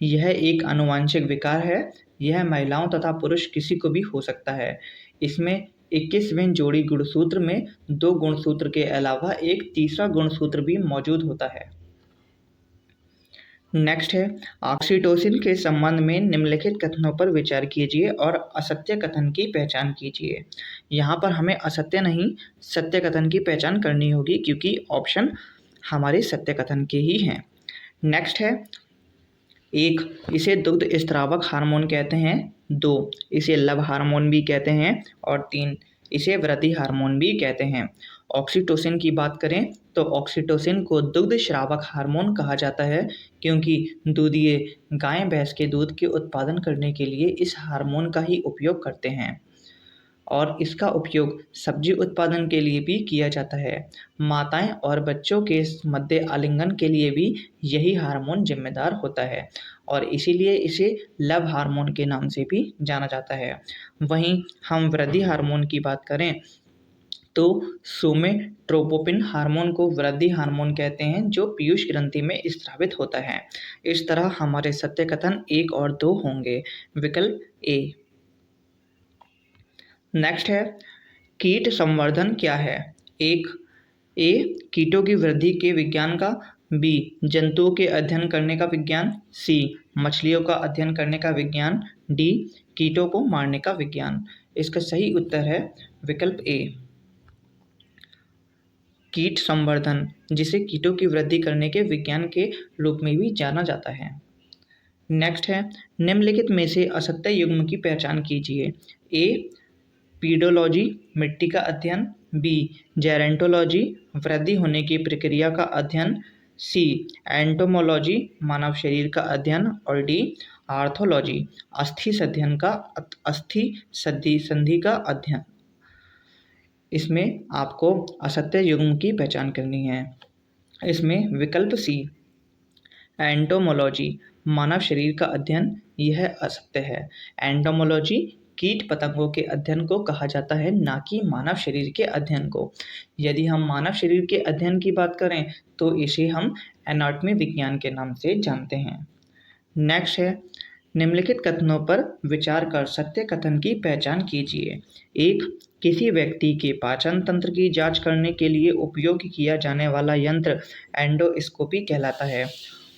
यह एक आनुवांशिक विकार है। यह महिलाओं तथा पुरुष किसी को भी हो सकता है। इसमें 21वें जोड़ी गुणसूत्र में 2 गुणसूत्र के अलावा एक तीसरा गुणसूत्र भी मौजूद होता है। नेक्स्ट है ऑक्सीटोसिन के संबंध में निम्नलिखित कथनों पर विचार कीजिए और असत्य कथन की पहचान कीजिए। यहाँ पर हमें असत्य नहीं सत्य कथन की पहचान करनी होगी क्योंकि ऑप्शन हमारे सत्य कथन के ही हैं। नेक्स्ट है एक, इसे दुग्ध स्त्रावक हार्मोन कहते हैं। दो, इसे लव हार्मोन भी कहते हैं। और तीन, इसे वृद्धि हार्मोन भी कहते हैं। ऑक्सीटोसिन की बात करें तो ऑक्सीटोसिन को दुग्ध स्रावक हार्मोन कहा जाता है, क्योंकि दूधिए गाय भैंस के दूध के उत्पादन करने के लिए इस हार्मोन का ही उपयोग करते हैं और इसका उपयोग सब्जी उत्पादन के लिए भी किया जाता है। माताएं और बच्चों के मध्य आलिंगन के लिए भी यही हार्मोन जिम्मेदार होता है और इसीलिए इसे लव हार्मोन के नाम से भी जाना जाता है। वहीं हम वृद्धि हार्मोन की बात करें तो सोमेट्रोपोपिन हार्मोन को वृद्धि हार्मोन कहते हैं, जो पीयूष ग्रंथि में स्रावित होता है। इस तरह हमारे सत्य कथन 1 और 2 होंगे। विकल्प ए। नेक्स्ट है, कीट संवर्धन क्या है? एक, ए कीटों की वृद्धि के विज्ञान का। बी जंतुओं के अध्ययन करने का विज्ञान। सी मछलियों का अध्ययन करने का विज्ञान। डी कीटों को मारने का विज्ञान। इसका सही उत्तर है विकल्प ए, कीट संवर्धन, जिसे कीटों की वृद्धि करने के विज्ञान के रूप में भी जाना जाता है। नेक्स्ट है, निम्नलिखित में से असत्य युग्म की पहचान कीजिए। ए पीडोलॉजी, मिट्टी का अध्ययन। बी जेरेंटोलॉजी, वृद्धि होने की प्रक्रिया का अध्ययन। सी एंटोमोलॉजी, मानव शरीर का अध्ययन। और डी आर्थोलॉजी, अस्थि संधि का अध्ययन। इसमें आपको असत्य युग्म की पहचान करनी है। इसमें विकल्प सी एंटोमोलॉजी, मानव शरीर का अध्ययन, यह असत्य है। एंटोमोलॉजी कीट पतंगों के अध्ययन को कहा जाता है, ना कि मानव शरीर के अध्ययन को। यदि हम मानव शरीर के अध्ययन की बात करें तो इसे हम एनाटॉमी विज्ञान के नाम से जानते हैं। नेक्स्ट है, निम्नलिखित कथनों पर विचार कर सत्य कथन की पहचान कीजिए। एक, किसी व्यक्ति के पाचन तंत्र की जांच करने के लिए उपयोग किया जाने वाला यंत्र एंडोस्कोपी कहलाता है।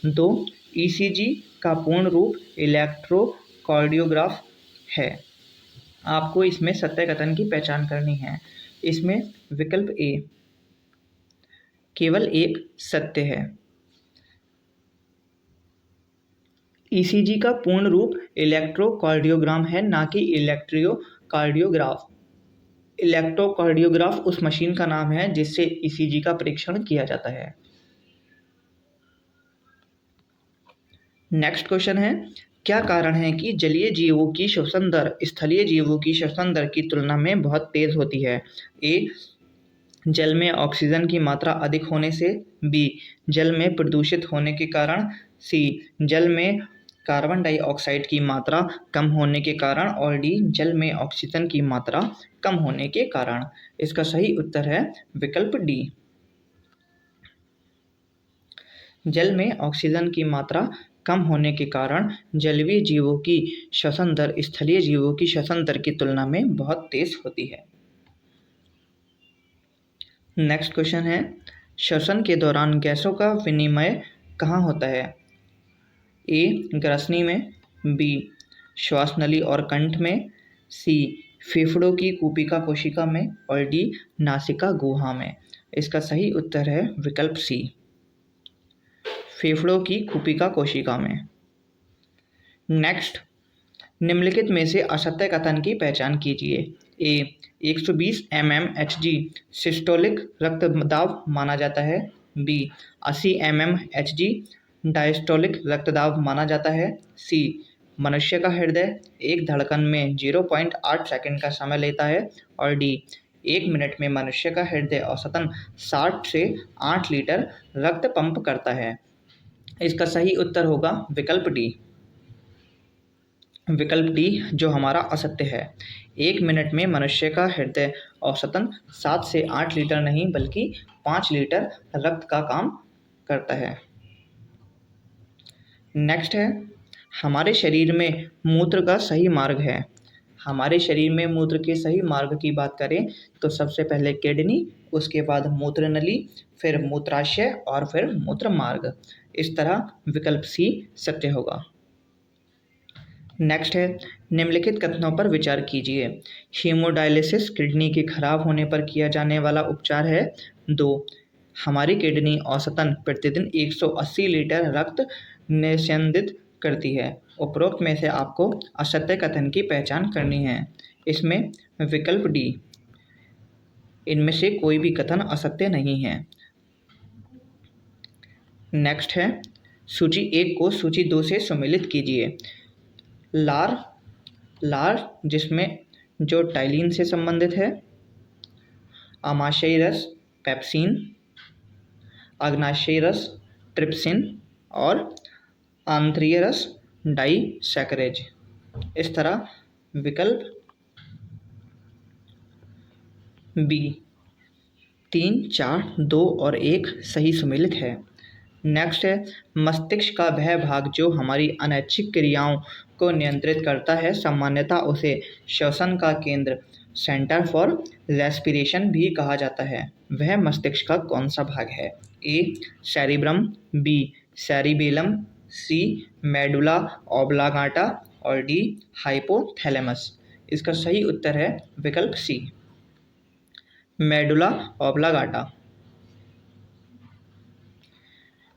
दो, ईसीजी का पूर्ण रूप इलेक्ट्रोकार्डियोग्राफ है। आपको इसमें सत्य कथन की पहचान करनी है। इसमें विकल्प ए केवल एक सत्य है। ईसीजी का पूर्ण रूप इलेक्ट्रोकार्डियोग्राम है, ना कि इलेक्ट्रोकार्डियोग्राफ। इलेक्ट्रोकार्डियोग्राफ उस मशीन का नाम है जिससे ईसीजी का परीक्षण किया जाता है। नेक्स्ट क्वेश्चन है, क्या कारण है कि जलीय जीवों की श्वसन दर स्थलीय जीवों की श्वसन दर की तुलना में बहुत तेज होती है? ए जल में ऑक्सीजन की मात्रा अधिक होने से। बी जल में प्रदूषित होने के कारण। सी जल में कार्बन डाइऑक्साइड की मात्रा कम होने के कारण। और डी जल में ऑक्सीजन की मात्रा कम होने के कारण। इसका सही उत्तर है विकल्प डी, जल में ऑक्सीजन की मात्रा कम होने के कारण जलीय जीवों की श्वसन दर स्थलीय जीवों की श्वसन दर की तुलना में बहुत तेज होती है। नेक्स्ट क्वेश्चन है, श्वसन के दौरान गैसों का विनिमय कहाँ होता है? ए ग्रसनी में। बी श्वास नली और कंठ में। सी फेफड़ों की कूपिका कोशिका में। और डी नासिका गुहा में। इसका सही उत्तर है विकल्प सी, फेफड़ों की कूपिका कोशिका में। नेक्स्ट, निम्नलिखित में से असत्य कथन की पहचान कीजिए। ए 120 mmHg सिस्टोलिक रक्तदाब माना जाता है। बी 80 mmHg डायस्टोलिक रक्तदाब माना जाता है। सी मनुष्य का हृदय एक धड़कन में 0.8 सेकंड का समय लेता है। और डी 1 मिनट में मनुष्य का हृदय औसतन 60 से 8 लीटर रक्त पंप करता है। इसका सही उत्तर होगा विकल्प डी, विकल्प डी जो हमारा असत्य है। 1 मिनट में मनुष्य का हृदय औसतन 7 से 8 लीटर नहीं बल्कि 5 लीटर रक्त का काम करता है। नेक्स्ट है, हमारे शरीर में मूत्र का सही मार्ग है। हमारे शरीर में मूत्र के सही मार्ग की बात करें तो सबसे पहले किडनी, उसके बाद मूत्र नली, फिर मूत्राशय और फिर मूत्र मार्ग। इस तरह विकल्प सी सत्य होगा। नेक्स्ट है, निम्नलिखित कथनों पर विचार कीजिए। हीमोडायलिसिस किडनी के खराब होने पर किया जाने वाला उपचार है। 2 हमारी किडनी औसतन प्रतिदिन 180 लीटर रक्त निस्यंदित करती है। उपरोक्त में से आपको असत्य कथन की पहचान करनी है। इसमें विकल्प डी, इनमें से कोई भी कथन असत्य नहीं है। नेक्स्ट है, सूची 1 को सूची 2 से सम्मिलित कीजिए। लार, लार जिसमें जो टाइलिन से संबंधित है, अमाशयी रस पेप्सिन, अग्नाशयी रस ट्रिप्सिन और आंतरीय रस डाइसैकरेज। इस तरह विकल्प बी 3, 4, 2 और 1 सही सम्मिलित है। नेक्स्ट है, मस्तिष्क का वह भाग जो हमारी अनैच्छिक क्रियाओं को नियंत्रित करता है, सामान्यतः उसे श्वसन का केंद्र सेंटर फॉर रेस्पिरेशन भी कहा जाता है। वह मस्तिष्क का कौन सा भाग है? ए सेरिब्रम, बी सेरिबेलम, सी मेडुला ऑब्लांगाटा और डी हाइपोथैलेमस। इसका सही उत्तर है विकल्प सी, मेडुला ऑब्लांगाटा।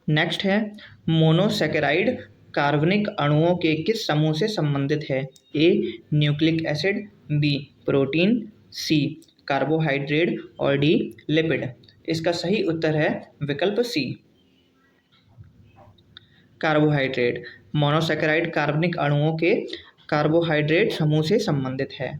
नेक्स्ट है, मोनोसैकेराइड कार्बनिक अणुओं के किस समूह से संबंधित है? ए न्यूक्लिक एसिड, बी प्रोटीन, सी कार्बोहाइड्रेट और डी लिपिड। इसका सही उत्तर है विकल्प सी, कार्बोहाइड्रेट। मोनोसैकेराइड कार्बनिक अणुओं के कार्बोहाइड्रेट समूह से संबंधित है।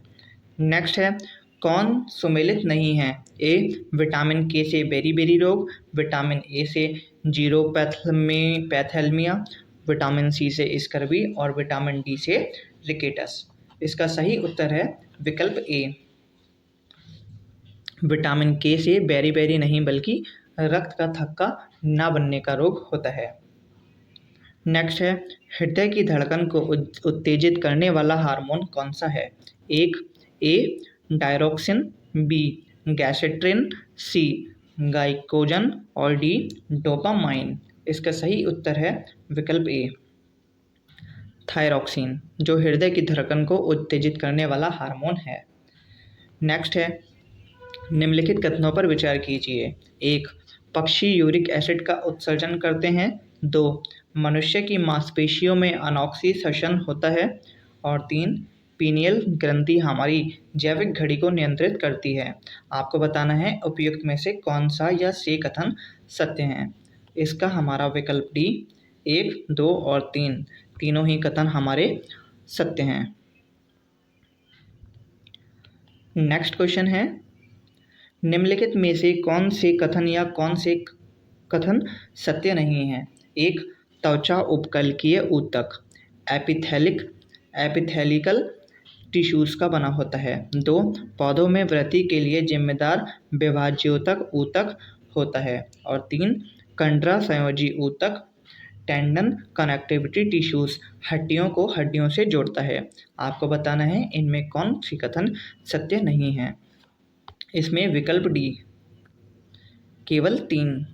नेक्स्ट है, कौन सुमेलित नहीं है? ए विटामिन के से बेरी रोग, विटामिन ए से जीरोपैथेल्मिया, विटामिन सी से स्कर्वी और विटामिन डी से रिकेटस। इसका सही उत्तर है विकल्प ए, विटामिन के से बेरी नहीं बल्कि रक्त का थक्का ना बनने का रोग होता है। नेक्स्ट है, हृदय की धड़कन को उत्तेजित करने वाला हार्मोन कौन सा है? एक ए डायरोक्सिन, बी गैसेट्रिन, सी ग्लाइकोजन और डी डोपामाइन। इसका सही उत्तर है विकल्प ए, थायरॉक्सिन, जो हृदय की धड़कन को उत्तेजित करने वाला हार्मोन है। नेक्स्ट है, निम्नलिखित कथनों पर विचार कीजिए। 1 पक्षी यूरिक एसिड का उत्सर्जन करते हैं। 2 मनुष्य की मांसपेशियों में अनॉक्सीशन होता है। और 3 पीनियल ग्रंथि हमारी जैविक घड़ी को नियंत्रित करती है। आपको बताना है उपयुक्त में से कौन सा या से कथन सत्य हैं। इसका हमारा विकल्प डी 1, 2 और 3 तीनों ही कथन हमारे सत्य हैं। नेक्स्ट क्वेश्चन है, निम्नलिखित में से कौन से कथन या कौन से कथन सत्य नहीं है? 1 त्वचा उपकलकीय ऊतक एपिथेलिकल टिश्यूज का बना होता है। 2 पौधों में वृद्धि के लिए जिम्मेदार विभाज्योतक ऊतक होता है। और 3 कंडरा संयोजी ऊतक टेंडन कनेक्टिविटी टिश्यूज हड्डियों को हड्डियों से जोड़ता है। आपको बताना है इनमें कौन सी कथन सत्य नहीं है। इसमें विकल्प डी केवल 3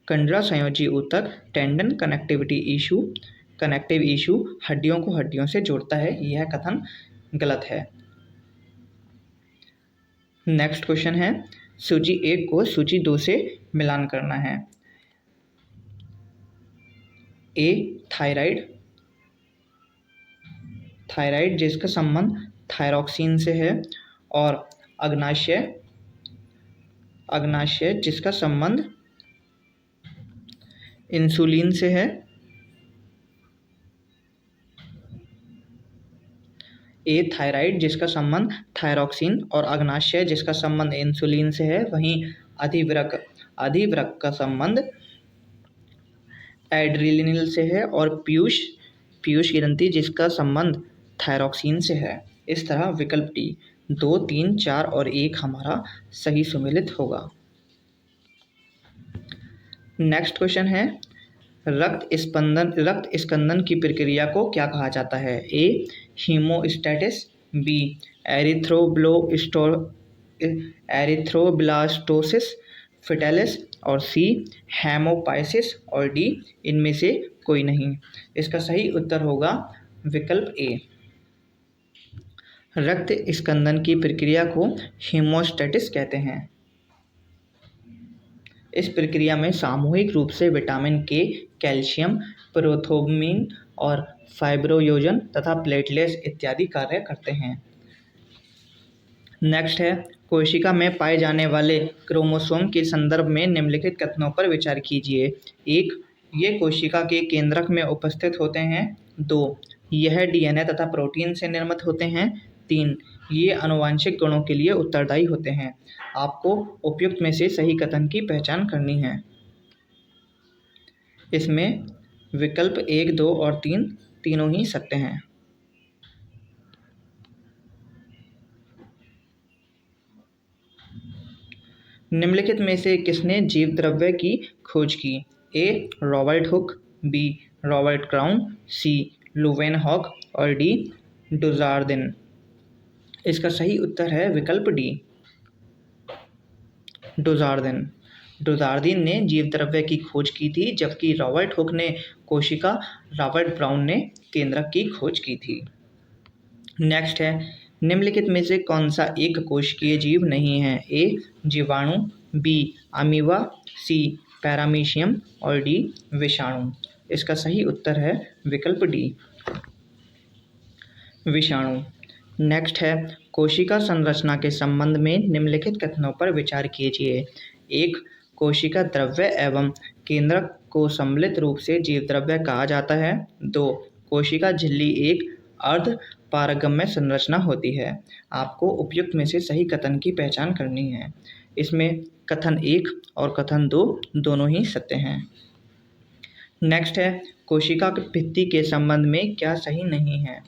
कंडरा संयोजी ऊतक टेंडन कनेक्टिव इशू हड्डियों को हड्डियों से जोड़ता है, यह कथन गलत है। नेक्स्ट क्वेश्चन है, सूची 1 को सूची 2 से मिलान करना है। ए थायराइड जिसका संबंध थायरॉक्सिन से है। और अग्नाशय जिसका संबंध इंसुलिन से है। ए थायराइड जिसका संबंध थायरॉक्सिन और अग्नाशय जिसका संबंध इंसुलिन से है। वहीं अधिवृक्क का संबंध एड्रेनलिन से है और पीयूष ग्रंथि जिसका संबंध थायरॉक्सिन से है। इस तरह विकल्प डी 2, 3, 4 और 1 हमारा सही सुमेलित होगा। नेक्स्ट क्वेश्चन है, रक्त स्कंदन की प्रक्रिया को क्या कहा जाता है? ए हीमोस्टैटिस, बी एरिथ्रोब्लास्टोसिस फिटालिस और सी हेमोपाइसिस और डी इनमें से कोई नहीं। इसका सही उत्तर होगा विकल्प ए, रक्त स्कंदन की प्रक्रिया को हीमोस्टैटिस कहते हैं। इस प्रक्रिया में सामूहिक रूप से विटामिन के, कैल्शियम, प्रोथोम्बिन और फाइब्रोयोजन तथा प्लेटलेट्स इत्यादि कार्य करते हैं। नेक्स्ट है, कोशिका में पाए जाने वाले क्रोमोसोम के संदर्भ में निम्नलिखित कथनों पर विचार कीजिए। 1. ये कोशिका के केंद्रक में उपस्थित होते हैं। 2. यह डीएनए तथा प्रोटीन से निर्मित होते हैं। 3. ये आनुवंशिक गुणों के लिए उत्तरदायी होते हैं। आपको उपयुक्त में से सही कथन की पहचान करनी है। इसमें विकल्प 1, 2 और 3 तीनों ही सत्य हैं। निम्नलिखित में से किसने जीव द्रव्य की खोज की? A. Robert Hooke, B. Robert Crown, C. Leeuwenhoek और डी. डुजार्दिन। इसका सही उत्तर है विकल्प डी, डुजार्दिन। डुजार्दिन ने जीव द्रव्य की खोज की थी, जबकि रॉबर्ट हुक ने कोशिका, रॉबर्ट ब्राउन ने केंद्रक की खोज की थी। नेक्स्ट है, निम्नलिखित में से कौन सा एक कोशिकीय जीव नहीं है? ए. जीवाणु, बी. अमीबा, सी. पैरामीशियम और डी. विषाणु। इसका सही उत्तर है विकल्प डी, विषाणु। नेक्स्ट है, कोशिका संरचना के संबंध में निम्नलिखित कथनों पर विचार कीजिए। 1. कोशिका द्रव्य एवं केंद्रक को सम्मिलित रूप से जीव द्रव्य कहा जाता है। 2. कोशिका झिल्ली एक अर्ध पारगम्य संरचना होती है। आपको उपयुक्त में से सही कथन की पहचान करनी है। इसमें कथन 1 और कथन 2 दोनों ही सत्य हैं। नेक्स्ट है, कोशिका की भित्ति के संबंध में क्या सही नहीं है?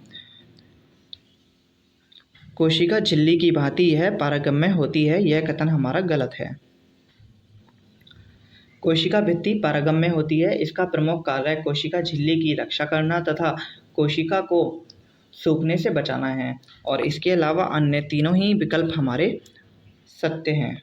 कोशिका झिल्ली की भांति यह पारगम्य होती है, यह कथन हमारा गलत है। कोशिका भित्ति पारगम्य होती है, इसका प्रमुख कार्य कोशिका झिल्ली की रक्षा करना तथा कोशिका को सूखने से बचाना है, और इसके अलावा अन्य तीनों ही विकल्प हमारे सत्य हैं।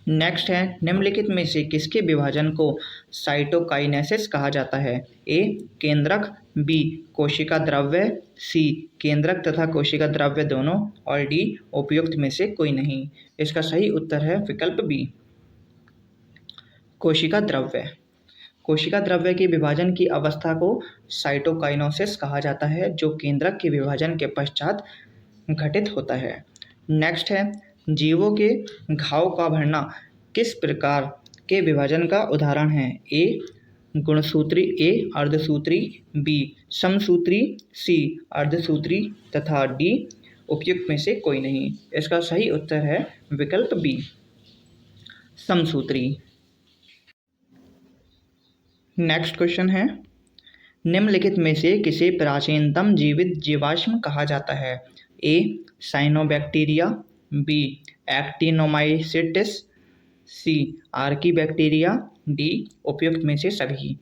नेक्स्ट है, निम्नलिखित में से किसके विभाजन को साइटोकाइनेसिस कहा जाता है? ए. केंद्रक, बी. कोशिका द्रव्य, सी. केंद्रक तथा कोशिका द्रव्य दोनों और डी. उपयुक्त में से कोई नहीं। इसका सही उत्तर है विकल्प बी, कोशिका द्रव्य। कोशिका द्रव्य के विभाजन की अवस्था को साइटोकाइनेसिस कहा जाता है, जो केंद्रक के विभाजन के पश्चात घटित होता है। नेक्स्ट है, जीवों के घाव का भरना किस प्रकार के विभाजन का उदाहरण है? ए. गुणसूत्री, ए. अर्धसूत्री, बी. समसूत्री, सी. अर्धसूत्री तथा डी. उपयुक्त में से कोई नहीं। इसका सही उत्तर है विकल्प बी, समसूत्री। नेक्स्ट क्वेश्चन है, निम्नलिखित में से किसे प्राचीनतम जीवित जीवाश्म कहा जाता है? A. Cyanobacteria, B. Actinomycetes, C. Archaebacteria, D. उपयुक्त में से सभी।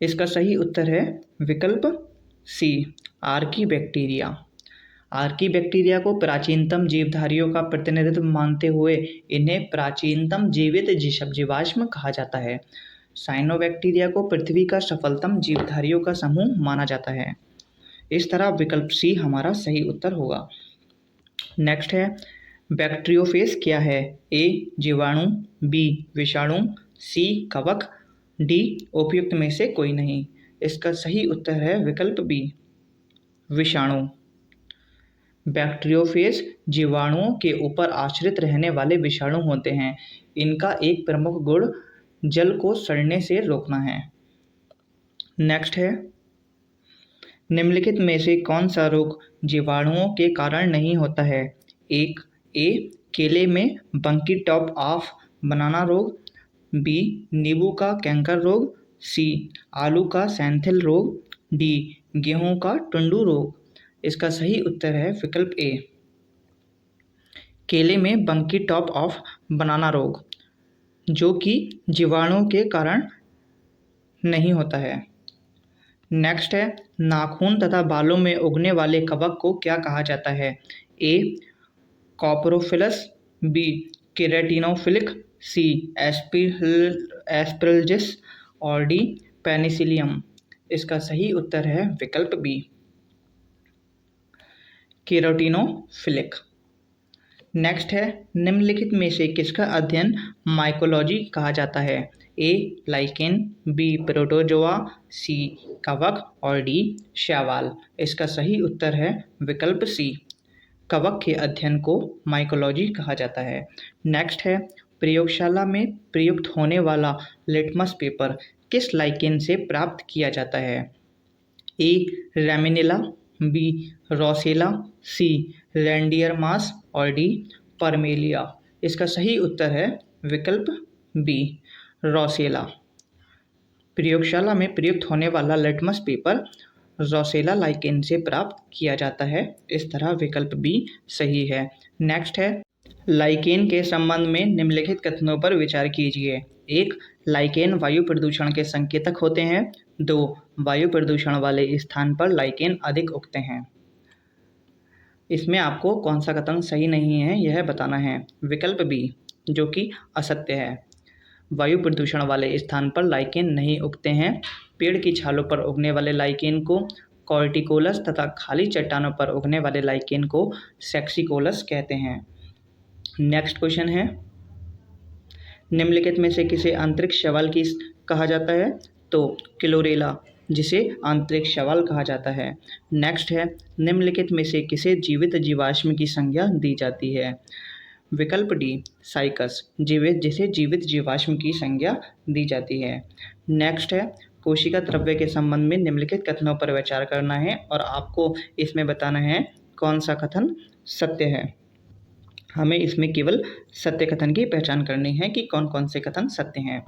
इसका सही उत्तर है विकल्प सी, आर्कीबैक्टीरिया। आर्कीबैक्टीरिया को प्राचीनतम जीवधारियों का प्रतिनिधित्व मानते हुए इन्हें प्राचीनतम जीवित जीवाश्म कहा जाता है। साइनोबैक्टीरिया को पृथ्वी का सफलतम जीवधारियों का समूह माना जाता है। इस तरह विकल्प सी हमारा सही उत्तर होगा। नेक्स्ट है, बैक्टीरियोफेज क्या है? ए. जीवाणु, बी. विषाणु, सी. कवक, डी. उपयुक्त में से कोई नहीं। इसका सही उत्तर है विकल्प बी, विषाणु। बैक्टीरियोफेज जीवाणुओं के ऊपर आश्रित रहने वाले विषाणु होते हैं। इनका एक प्रमुख गुण जल को सड़ने से रोकना है। नेक्स्ट है, निम्नलिखित में से कौन सा रोग जीवाणुओं के कारण नहीं होता है? एक. ए. केले में बंकी टॉप ऑफ बनाना रोग, बी. नींबू का कैंकर रोग, सी. आलू का सैंथिल रोग, डी. गेहूं का टुंडू रोग। इसका सही उत्तर है विकल्प ए, केले में बंकी टॉप ऑफ बनाना रोग, जो कि जीवाणुओं के कारण नहीं होता है। नेक्स्ट है, नाखून तथा बालों में उगने वाले कवक को क्या कहा जाता है? ए. कॉपरोफिलस, बी. केराटिनोफिलिक, सी. एस्परजिलस और डी. पेनिसिलियम। इसका सही उत्तर है विकल्प बी, केराटिनोफिलिक। नेक्स्ट है, निम्नलिखित में से किसका अध्ययन माइकोलॉजी कहा जाता है? ए लाइकेन, बी प्रोटोजोआ, सी कवक और डी शैवाल। इसका सही उत्तर है विकल्प सी, कवक के अध्ययन को माइकोलॉजी कहा जाता है। नेक्स्ट है, प्रयोगशाला में प्रयुक्त होने वाला लिटमस पेपर किस लाइकेन से प्राप्त किया जाता है? ए रेमिनेला, बी रोसेला, सी रेंडियर मास और डी परमेलिया। इसका सही उत्तर है विकल्प बी, रोसेला। प्रयोगशाला में प्रयुक्त होने वाला लिटमस पेपर रोसेला लाइकेन से प्राप्त किया जाता है। इस तरह विकल्प बी सही है। नेक्स्ट है, लाइकेन के संबंध में निम्नलिखित कथनों पर विचार कीजिए। एक, लाइकेन वायु प्रदूषण के संकेतक होते हैं। दो, वायु प्रदूषण वाले स्थान पर लाइकेन अधिक उगते हैं। इसमें आपको कौन सा कथन सही नहीं है यह बताना है। विकल्प बी, जो कि असत्य है। वायु प्रदूषण वाले स्थान पर लाइकेन नहीं उगते हैं। पेड़ की छालों पर उगने वाले लाइकेन को कॉर्टिकोलस तथा खाली चट्टानों पर उगने वाले लाइकेन को सेक्सिकोलस कहते हैं। नेक्स्ट क्वेश्चन है, निम्नलिखित में से किसे आंतरिक शैवाल की कहा जाता है? तो क्लोरेला, जिसे आंतरिक शैवाल कहा जाता है। नेक्स्ट है, निम्नलिखित में से किसे जीवित जीवाश्म की संज्ञा दी जाती है? विकल्प डी, साइकस, जिसे जीवित जीवाश्म की संज्ञा दी जाती है। नेक्स्ट है, कोशिका द्रव्य के संबंध में निम्नलिखित कथनों पर विचार करना है और आपको इसमें बताना है कौन सा कथन सत्य है। हमें इसमें केवल सत्य कथन की पहचान करनी है कि कौन कौन से कथन सत्य हैं।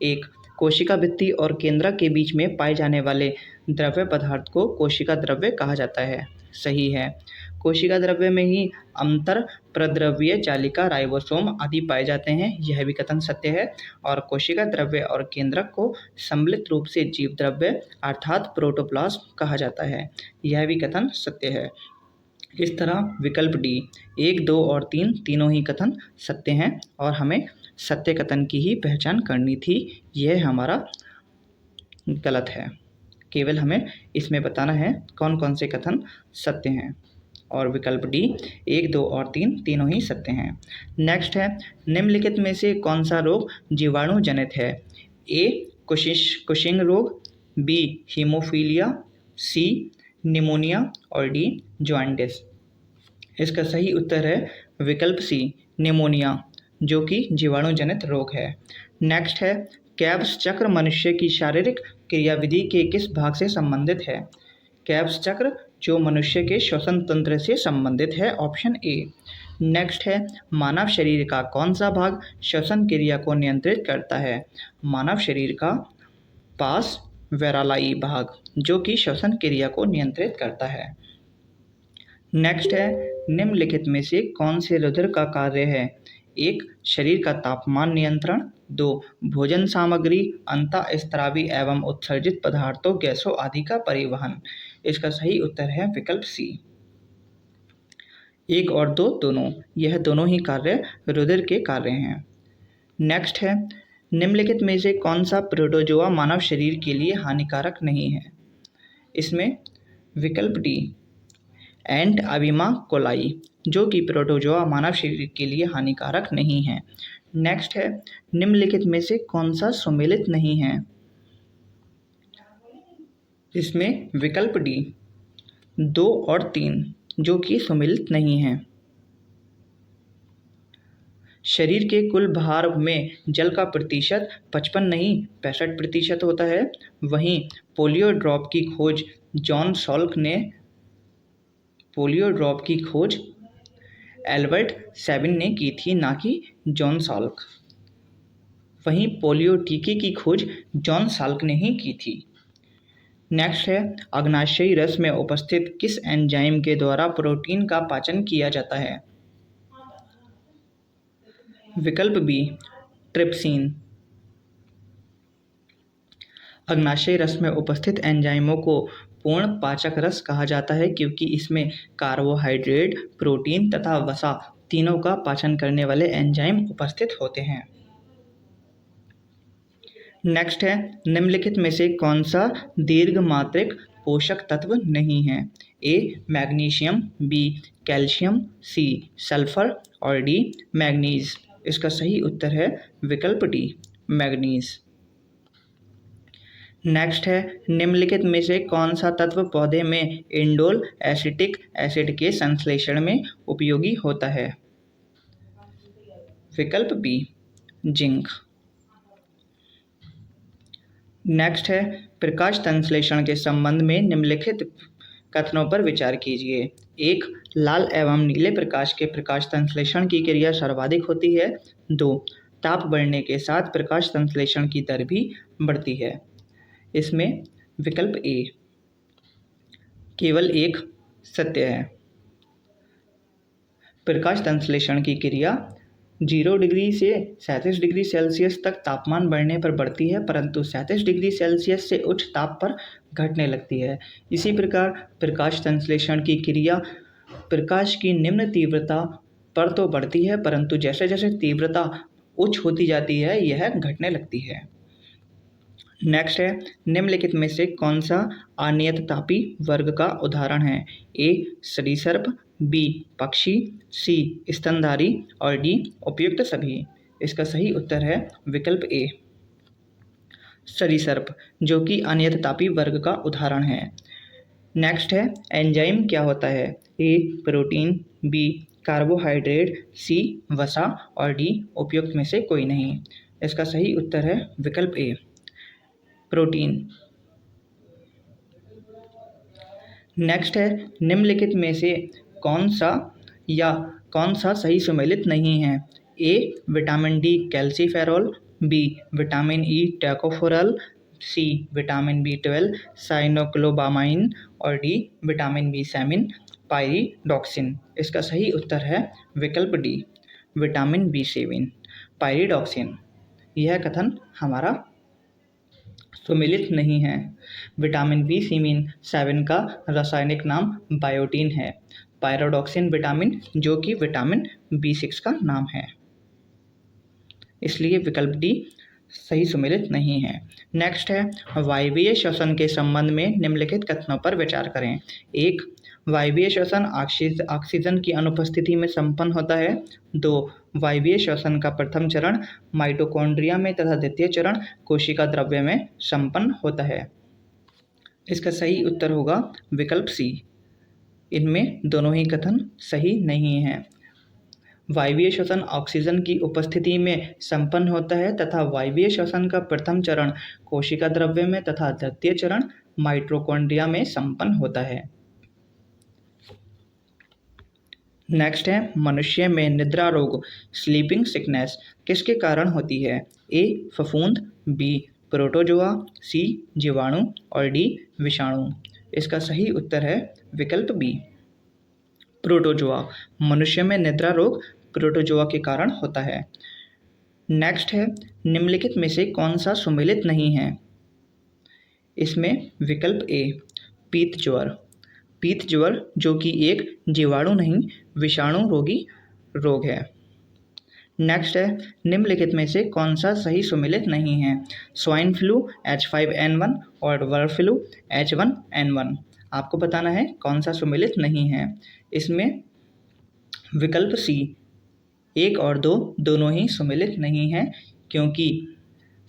एक, कोशिका भित्ति और केंद्रक के बीच में पाए जाने वाले द्रव्य पदार्थ को कोशिका द्रव्य कहा जाता है। सही है। कोशिका द्रव्य में ही अंतर प्रद्रव्य जालिका, राइबोसोम आदि पाए जाते हैं, यह भी कथन सत्य है। और कोशिका द्रव्य और केंद्रक को सम्मिलित रूप से जीव द्रव्य अर्थात प्रोटोप्लाज्म कहा जाता है, यह भी कथन सत्य है। इस तरह विकल्प डी 1, 2 और 3 तीनों ही कथन सत्य हैं और हमें सत्य कथन की ही पहचान करनी थी, यह हमारा गलत है। केवल हमें इसमें बताना है कौन कौन से कथन सत्य हैं और विकल्प डी 1, 2 और 3 तीनों ही सत्य हैं। नेक्स्ट है, निम्नलिखित में से कौन सा रोग जीवाणु जनित है? ए कुशिंग रोग, बी हीमोफीलिया, सी निमोनिया और डी जॉन्डिस। इसका सही उत्तर है विकल्प सी, निमोनिया, जो कि जीवाणु जनित रोग है। नेक्स्ट है, कैब्स चक्र मनुष्य की शारीरिक क्रियाविधि के किस भाग से संबंधित है? कैब्स चक्र जो मनुष्य के श्वसन तंत्र से संबंधित है, ऑप्शन ए। नेक्स्ट है, मानव शरीर का कौन सा भाग श्वसन क्रिया को नियंत्रित करता है? मानव शरीर का पास वेरालाई भाग, जो कि श्वसन क्रिया को नियंत्रित करता है। नेक्स्ट है, निम्नलिखित में से कौन से रुधिर का कार्य है? 1, शरीर का तापमान नियंत्रण, 2, भोजन सामग्री, अंतःस्त्रावी एवं उत्सर्जित पदार्थों, गैसों आदि का परिवहन। इसका सही उत्तर है विकल्प सी, 1 और 2 दोनों, यह दोनों ही कार्य रुधिर के कार्य हैं। नेक्स्ट है, निम्नलिखित में से कौन सा प्रोटोजोआ मानव शरीर के लिए हानिकारक नहीं है? इसमें विकल्प डी एंट अविमा कोलाई, जो कि प्रोटोजोआ मानव शरीर के लिए हानिकारक नहीं है। नेक्स्ट है, निम्नलिखित में से कौन सा सुमेलित नहीं है? इसमें विकल्प डी 2 और 3, जो कि सुमेलित नहीं है। शरीर के कुल भार में जल का प्रतिशत 55 नहीं 65% होता है। वहीं पोलियो ड्रॉप की खोज एल्बर्ट सेबिन ने की थी, ना कि जॉन साल्क। वहीं पोलियो टीके की खोज जॉन साल्क ने ही की थी। नेक्स्ट है, अग्नाशयी रस में उपस्थित किस एंजाइम के द्वारा प्रोटीन का पाचन किया जाता है? विकल्प बी ट्रिप्सिन। अग्नाशयी रस में उपस्थित एंजाइमों को पूर्ण पाचक रस कहा जाता है, क्योंकि इसमें कार्बोहाइड्रेट, प्रोटीन तथा वसा तीनों का पाचन करने वाले एंजाइम उपस्थित होते हैं। नेक्स्ट है, निम्नलिखित में से कौन सा दीर्घमात्रिक पोषक तत्व नहीं है? A magnesium, B calcium, C sulphur और डी मैग्नीज। इसका सही उत्तर है विकल्प डी मैग्नीज। नेक्स्ट है, निम्नलिखित में से कौन सा तत्व पौधे में इंडोल एसिटिक एसिड के संश्लेषण में उपयोगी होता है? विकल्प बी, जिंक। नेक्स्ट है, प्रकाश संश्लेषण के संबंध में निम्नलिखित कथनों पर विचार कीजिए। एक, लाल एवं नीले प्रकाश के प्रकाश संश्लेषण की क्रिया सर्वाधिक होती है। दो, ताप बढ़ने के साथ प्रकाश संश्लेषण की दर भी बढ़ती है। इसमें विकल्प ए केवल एक सत्य है। प्रकाश संश्लेषण की क्रिया 0 डिग्री से 37 डिग्री सेल्सियस तक तापमान बढ़ने पर बढ़ती है, परंतु 37 डिग्री सेल्सियस से उच्च ताप पर घटने लगती है। इसी प्रकार प्रकाश संश्लेषण की क्रिया प्रकाश की निम्न तीव्रता पर तो बढ़ती है, परंतु जैसे जैसे तीव्रता उच्च होती जाती है यह घटने लगती है। नेक्स्ट है, निम्नलिखित में से कौन सा अनियततापी वर्ग का उदाहरण है? ए, सरीसृप, बी, पक्षी, सी, स्तनधारी और डी, उपयुक्त सभी। इसका सही उत्तर है विकल्प ए, सरीसृप, जो कि अनियततापी वर्ग का उदाहरण है। नेक्स्ट है, एंजाइम क्या होता है? ए, प्रोटीन, बी, कार्बोहाइड्रेट, सी, वसा और डी, उपयुक्त में से कोई नहीं। इसका सही उत्तर है विकल्प ए, प्रोटीन। नेक्स्ट है, निम्नलिखित में से कौन सा सही सुमेलित नहीं है? A, vitamin D calciferol, B, vitamin E tocopherol, C, vitamin B12 cyanocobalamin और डी, विटामिन B7 पायरिडॉक्सिन। इसका सही उत्तर है विकल्प डी, विटामिन B7 पायरिडॉक्सिन। यह कथन हमारा सुमेलित नहीं है। विटामिन B7 का रासायनिक नाम बायोटीन है। पायरिडॉक्सिन विटामिन जो कि विटामिन B6 का नाम है, इसलिए विकल्प डी सही सुमेलित नहीं है। नेक्स्ट है, वायवीय श्वसन के संबंध में निम्नलिखित कथनों पर विचार करें। एक, वायवीय श्वसन ऑक्सीजन की अनुपस्थिति में संपन्न होता है। दो, वायवीय श्वसन का प्रथम चरण माइटोकॉन्ड्रिया में तथा द्वितीय चरण कोशिका द्रव्य में संपन्न होता है। इसका सही उत्तर होगा विकल्प सी। इनमें दोनों ही कथन सही नहीं है। वायवीय श्वसन ऑक्सीजन की उपस्थिति में संपन्न होता है तथा वायवीय श्वसन का प्रथम चरण कोशिका द्रव्य में तथा द्वितीय चरण माइटोकॉन्ड्रिया में संपन्न होता है। नेक्स्ट है, मनुष्य में निद्रा रोग स्लीपिंग सिकनेस किसके कारण होती है? ए, फफूंद, बी, प्रोटोजोआ, सी, जीवाणु और डी, विषाणु। इसका सही उत्तर है विकल्प बी, प्रोटोजोआ। मनुष्य में निद्रा रोग प्रोटोजोआ के कारण होता है। नेक्स्ट है, निम्नलिखित में से कौन सा सुमेलित नहीं है? इसमें विकल्प ए, पीत ज्वर। पीत ज्वर जो कि एक जीवाणु नहीं विषाणु रोगी रोग है। नेक्स्ट है, निम्नलिखित में से कौन सा सही सुमेलित नहीं है? स्वाइन फ्लू H5N1 और बर्ड फ्लू H1N1। आपको बताना है कौन सा सुमेलित नहीं है। इसमें विकल्प सी, 1 और 2 दोनों ही सुमेलित नहीं है, क्योंकि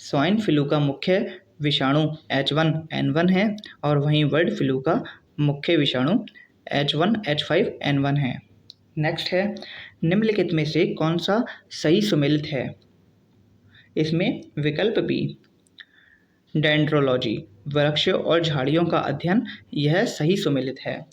स्वाइन फ्लू का मुख्य विषाणु H1N1 है और वहीं बर्ड फ्लू का मुख्य विषाणु H1H5N1 है। नेक्स्ट है, निम्नलिखित में से कौन सा सही सुमेलित है? इसमें विकल्प बी, डेंड्रोलॉजी, वृक्षों और झाड़ियों का अध्ययन, यह सही सुमेलित है।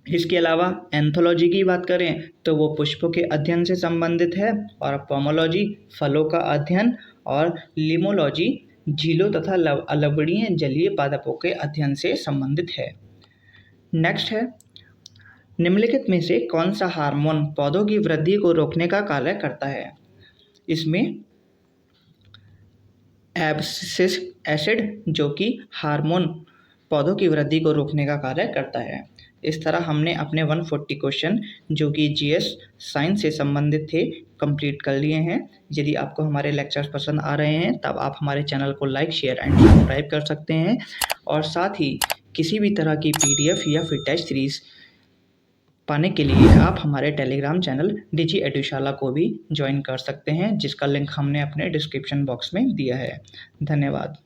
इसके अलावा एंथोलॉजी की बात करें तो वो पुष्पों के अध्ययन से संबंधित है और पोमोलॉजी फलों का अध्ययन और लिमोलॉजी झीलों तथा अलवणीय जलीय पादपों के अध्ययन से संबंधित है। नेक्स्ट है, निम्नलिखित में से कौन सा हार्मोन पौधों की वृद्धि को रोकने का कार्य करता है? इसमें एब्सिसिक एसिड जो कि हार्मोन पौधों की वृद्धि को रोकने का कार्य करता है। इस तरह हमने अपने 140 क्वेश्चन जो कि GS साइंस से संबंधित थे कंप्लीट कर लिए हैं। यदि आपको हमारे लेक्चर्स पसंद आ रहे हैं तब आप हमारे चैनल को लाइक, शेयर एंड सब्सक्राइब कर सकते हैं और साथ ही किसी भी तरह की PDF या फिर टेस्ट सीरीज़ पाने के लिए आप हमारे टेलीग्राम चैनल डिजी एडुशाला को भी ज्वाइन कर सकते हैं, जिसका लिंक हमने अपने डिस्क्रिप्शन बॉक्स में दिया है। धन्यवाद।